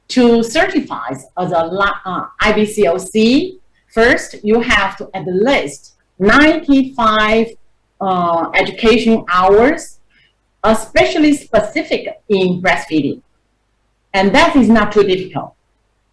to certify as a IBCLC, first you have to at least 95 education hours, especially specific in breastfeeding. And that is not too difficult,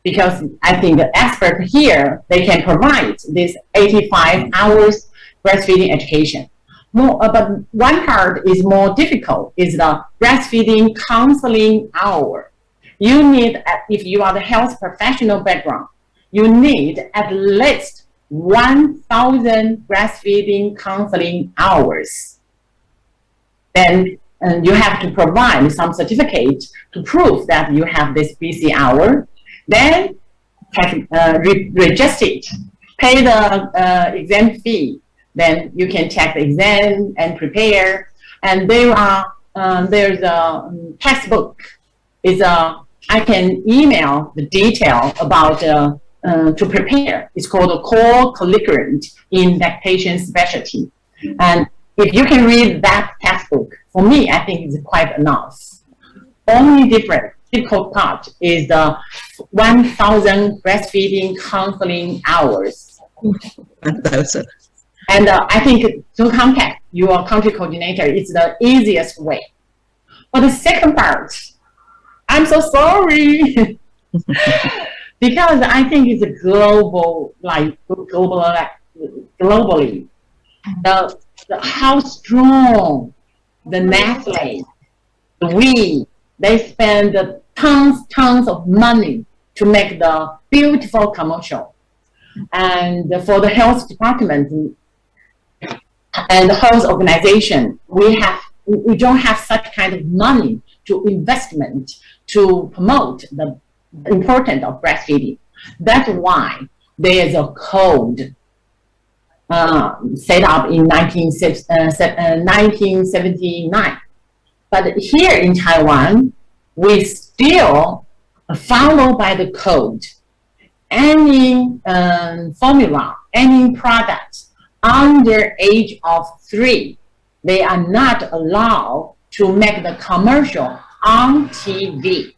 because I think the expert here, they can provide this 85 hours breastfeeding education. But one part is more difficult, is the breastfeeding counseling hour. You need, if you are the health professional background, you need at least 1,000 breastfeeding counseling hours. Then you have to provide some certificate to prove that you have this BC hour. Then register it, pay the exam fee. Then you can take the exam and prepare. And there are there's a textbook. I can email the detail about to prepare. It's called a core curriculum in lactation specialty. And if you can read that textbook, for me, I think it's quite enough. Only difficult part is the 1,000 breastfeeding counseling hours. 1,000. And I think to contact your country coordinator is the easiest way. For the second part, I'm so sorry. Because I think it's a globally. how strong the Nestle, they spend tons of money to make the beautiful commercial. And for the health department and the health organization, we don't have such kind of money to investment to promote the importance of breastfeeding. That's why there is a code set up in 1979. But here in Taiwan, we still follow by the code. Any formula, any product under age of 3, they are not allowed to make the commercial on TV.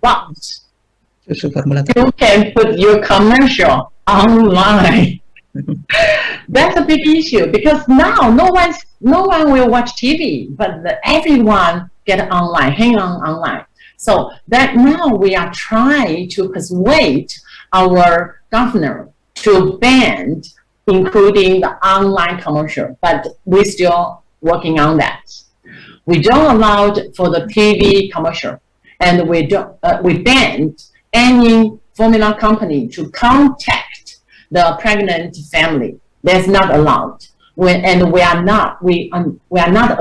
But you can put your commercial online. That's a big issue because now no one will watch TV, but everyone get online, hang on online. So that now we are trying to persuade our governor to ban, including the online commercial, but we're still working on that. We don't allow for the TV commercial, and we banned any formula company to contact the pregnant family. That's not allowed. We are not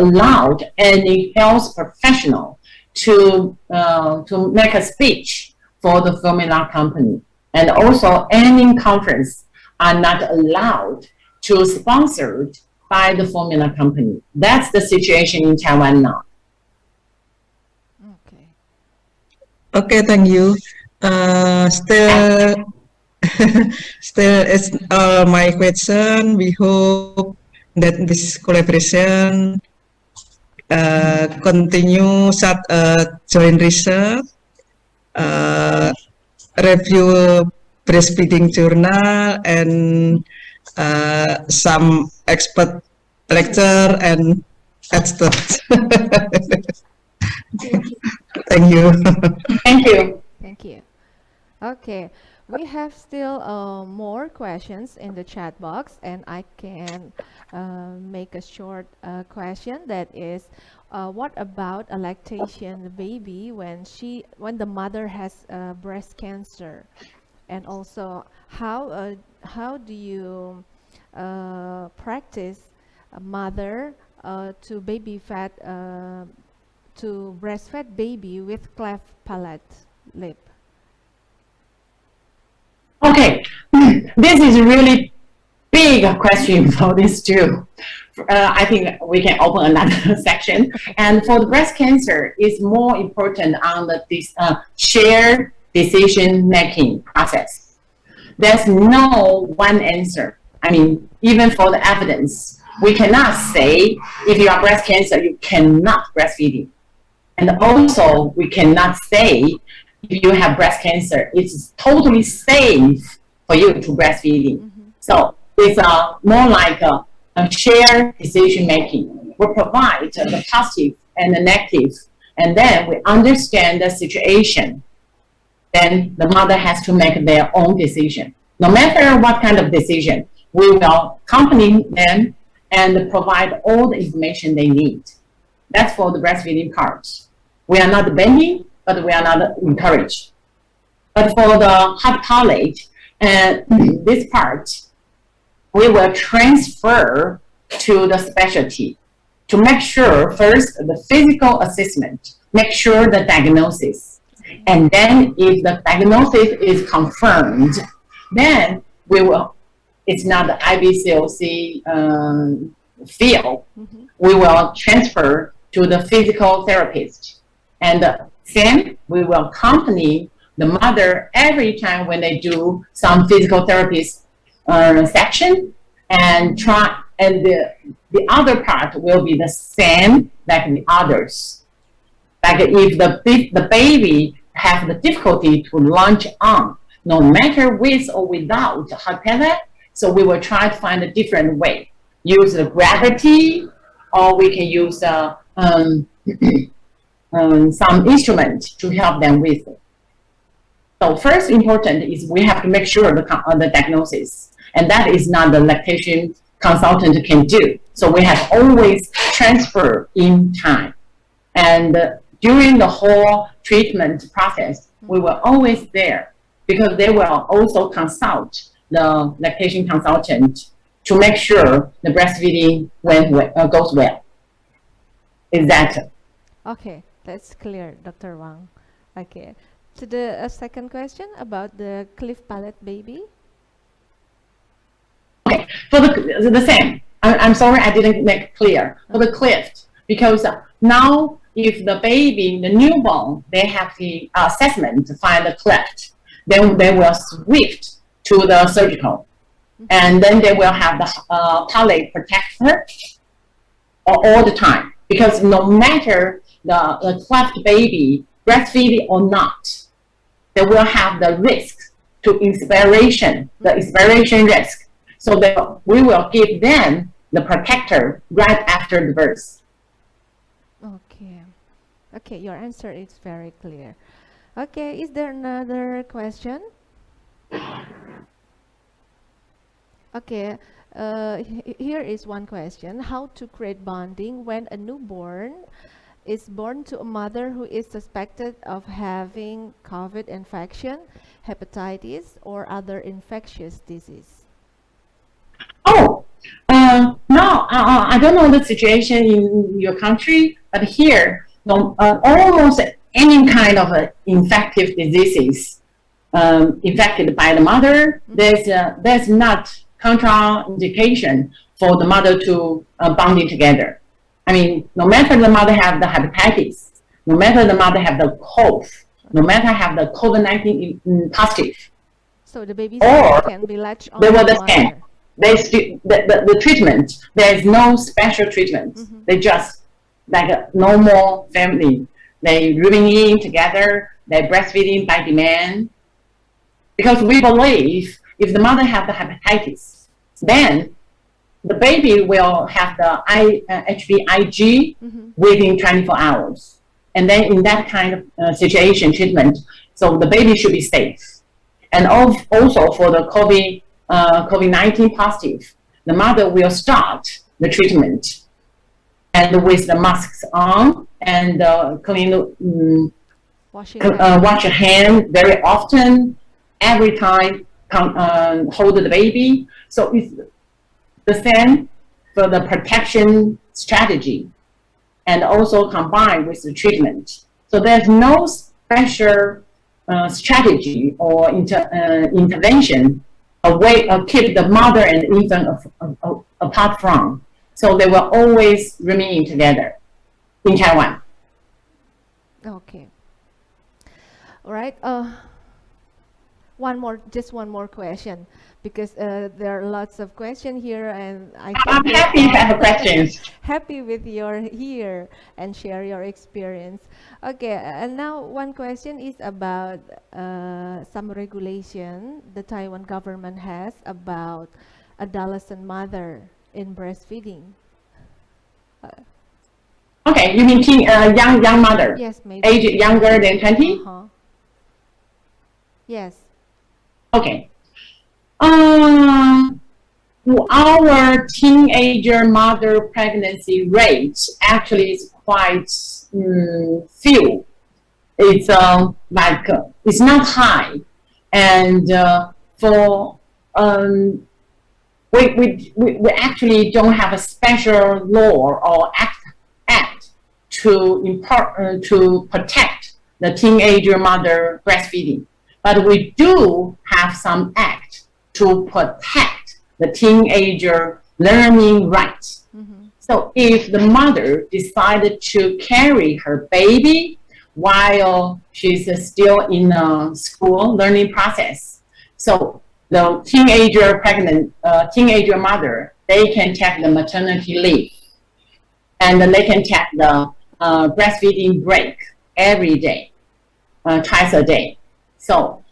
allowed any health professional to make a speech for the formula company, and also any conference are not allowed to sponsored by the formula company. That's the situation in Taiwan now. Okay, thank you. Still is my question. We hope that this collaboration continue such joint research, review breastfeeding journal, and some expert lecture and experts. Thank you. Thank you. Thank you. Okay, we have still more questions in the chat box, and I can make a short question that is, what about a lactation baby when the mother has breast cancer, and also how do you practice a mother to breastfeed baby with cleft palate lip? Okay, this is a really big question for this too. I think we can open another section. And for the breast cancer, it's more important on this shared decision-making process. There's no one answer. I mean, even for the evidence, we cannot say if you are breast cancer, you cannot breastfeeding. And also, we cannot say if you have breast cancer, it's totally safe for you to breastfeeding. So it's more like a shared decision making. We provide the positive and the negative, and then we understand the situation. Then the mother has to make their own decision. No matter what kind of decision, we will accompany them and provide all the information they need. That's for the breastfeeding part. We are not banning, but we are not encouraged. But for the hot palate, this part, we will transfer to the specialty to make sure first the physical assessment, make sure the diagnosis, and then if the diagnosis is confirmed, then we will. It's not the IBCLC field. We will transfer to the physical therapist. And same, we will accompany the mother every time when they do some physical therapist section, and try. And the other part will be the same like the others. Like if the baby have the difficulty to latch on, no matter with or without hot pellet, so we will try to find a different way. Use the gravity, or we can use some instrument to help them with it. So first important is we have to make sure the diagnosis, and that is not the lactation consultant can do. So we have always transfer in time. And during the whole treatment process, we were always there because they will also consult the lactation consultant to make sure the breastfeeding goes well. Is that? Okay, that's clear, Dr. Wang. Okay, to the second question about the cleft palate baby. Okay, for the same. I'm sorry I didn't make it clear. For the cleft, because now if the baby, the newborn, they have the assessment to find the cleft, then they will switch to the surgical. And then they will have the palate protector all the time. Because no matter the cleft baby breastfeeding or not, they will have the risk to expiration, the expiration risk. So we will give them the protector right after the birth. Okay. Okay, your answer is very clear. Okay, is there another question? Okay, here is one question. How to create bonding when a newborn is born to a mother who is suspected of having COVID infection, hepatitis, or other infectious disease? Oh, no, I don't know the situation in your country, but here, almost any kind of infective diseases infected by the mother, there's not contraindication for the mother to bonding together. I mean, no matter the mother have the hepatitis, no matter the mother have the cough, no matter have the COVID-19 positive, so the baby can be latched on they were the the same. The treatment, there is no special treatment. They just like a normal family. They living in together, they breastfeeding by demand. Because we believe if the mother have the hepatitis, then the baby will have the HBIG within 24 hours. And then in that kind of situation, treatment, so the baby should be safe. And also for the COVID-19 positive, the mother will start the treatment and with the masks on and clean, wash your hand very often, every time hold the baby. So it's the same for the protection strategy and also combined with the treatment. So there's no special strategy or intervention, a way of keep the mother and infant apart from. So they will always remain together in Taiwan. Okay. All right. Just one more question, because there are lots of questions here, and I'm happy to have questions. Happy with your here and share your experience. Okay, and now one question is about some regulation the Taiwan government has about adolescent mother in breastfeeding. Okay, you mean young mother? Yes, maybe. Age younger than 20? Yes. Okay. Our teenager mother pregnancy rate actually is quite few. It's it's not high, and we actually don't have a special law or act to protect the teenager mother breastfeeding. But we do have some act to protect the teenager learning rights. So if the mother decided to carry her baby while she's still in a school learning process, so the teenager mother, they can take the maternity leave, and they can take the breastfeeding break every day, twice a day. So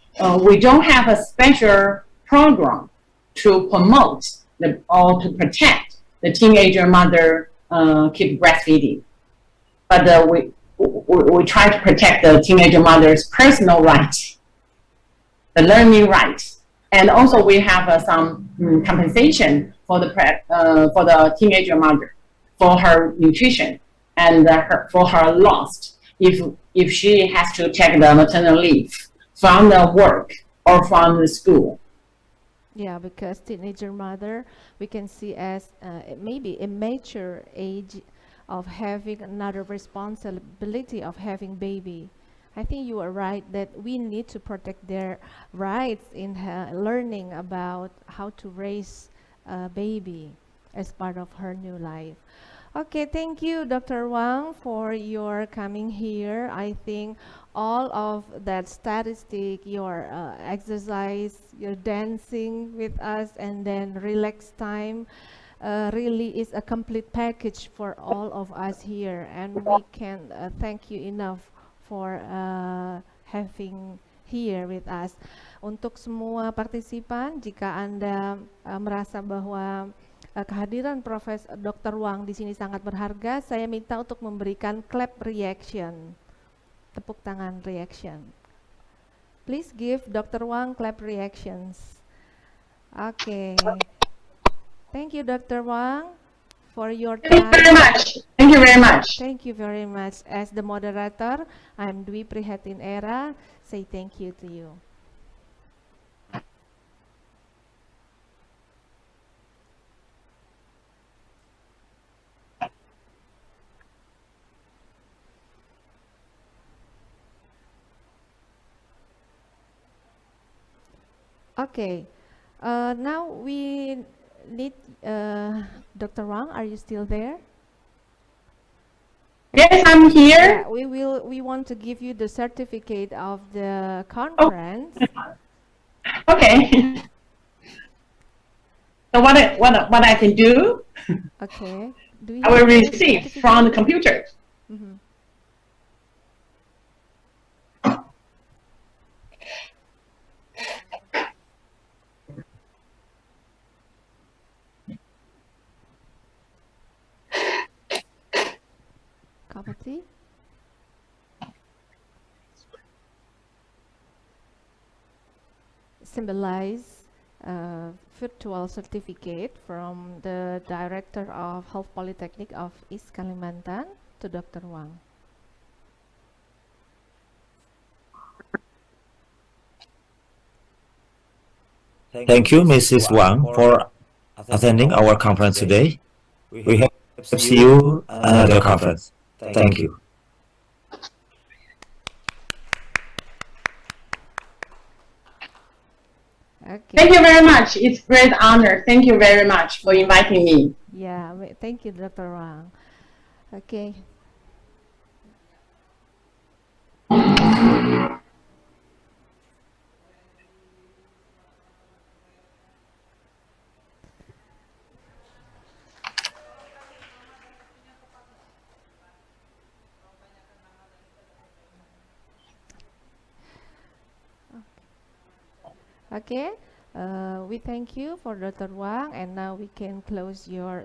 we don't have a special program to promote or to protect the teenager mother keep breastfeeding. But we try to protect the teenager mother's personal rights, the learning rights, And also we have some compensation for the teenager mother for her nutrition and for her loss if she has to take the maternal leave from the work or from the school. Yeah, because teenager mother we can see as maybe a mature age of having another responsibility of having baby. I think you are right that we need to protect their rights in learning about how to raise a baby as part of her new life. Okay, thank you, Dr. Wang, for your coming here. I think all of that statistic, your exercise, your dancing with us, and then relax time really is a complete package for all of us here, and we can thank you enough for having here with us. Untuk semua partisipan, jika Anda merasa bahwa kehadiran Profesor Dr. Wang di sini sangat berharga, saya minta untuk memberikan clap reaction, tepuk tangan reaction. Please give Dr. Wang clap reactions. Okay. Thank you, Dr. Wang, for your time. Thank you very much. Thank you very much. Thank you very much. As the moderator, I'm Dwi Prihatin Era. Say thank you to you. Okay, now we need Dr. Wang. Are you still there? Yes, I'm here. Yeah, we want to give you the certificate of the conference. Oh. Okay. So what I can do? Okay. I will receive from the computer. Mm-hmm. Copy. Symbolize virtual certificate from the Director of Health Polytechnic of East Kalimantan to Dr. Wang. Thank you, Mrs. Wang, for attending our conference today. We hope to see you at another conference. Thank you. Okay. Thank you very much. It's a great honor. Thank you very much for inviting me. Yeah, thank you, Dr. Wang. Okay. Okay, we thank you for Dr. Wang, and now we can close your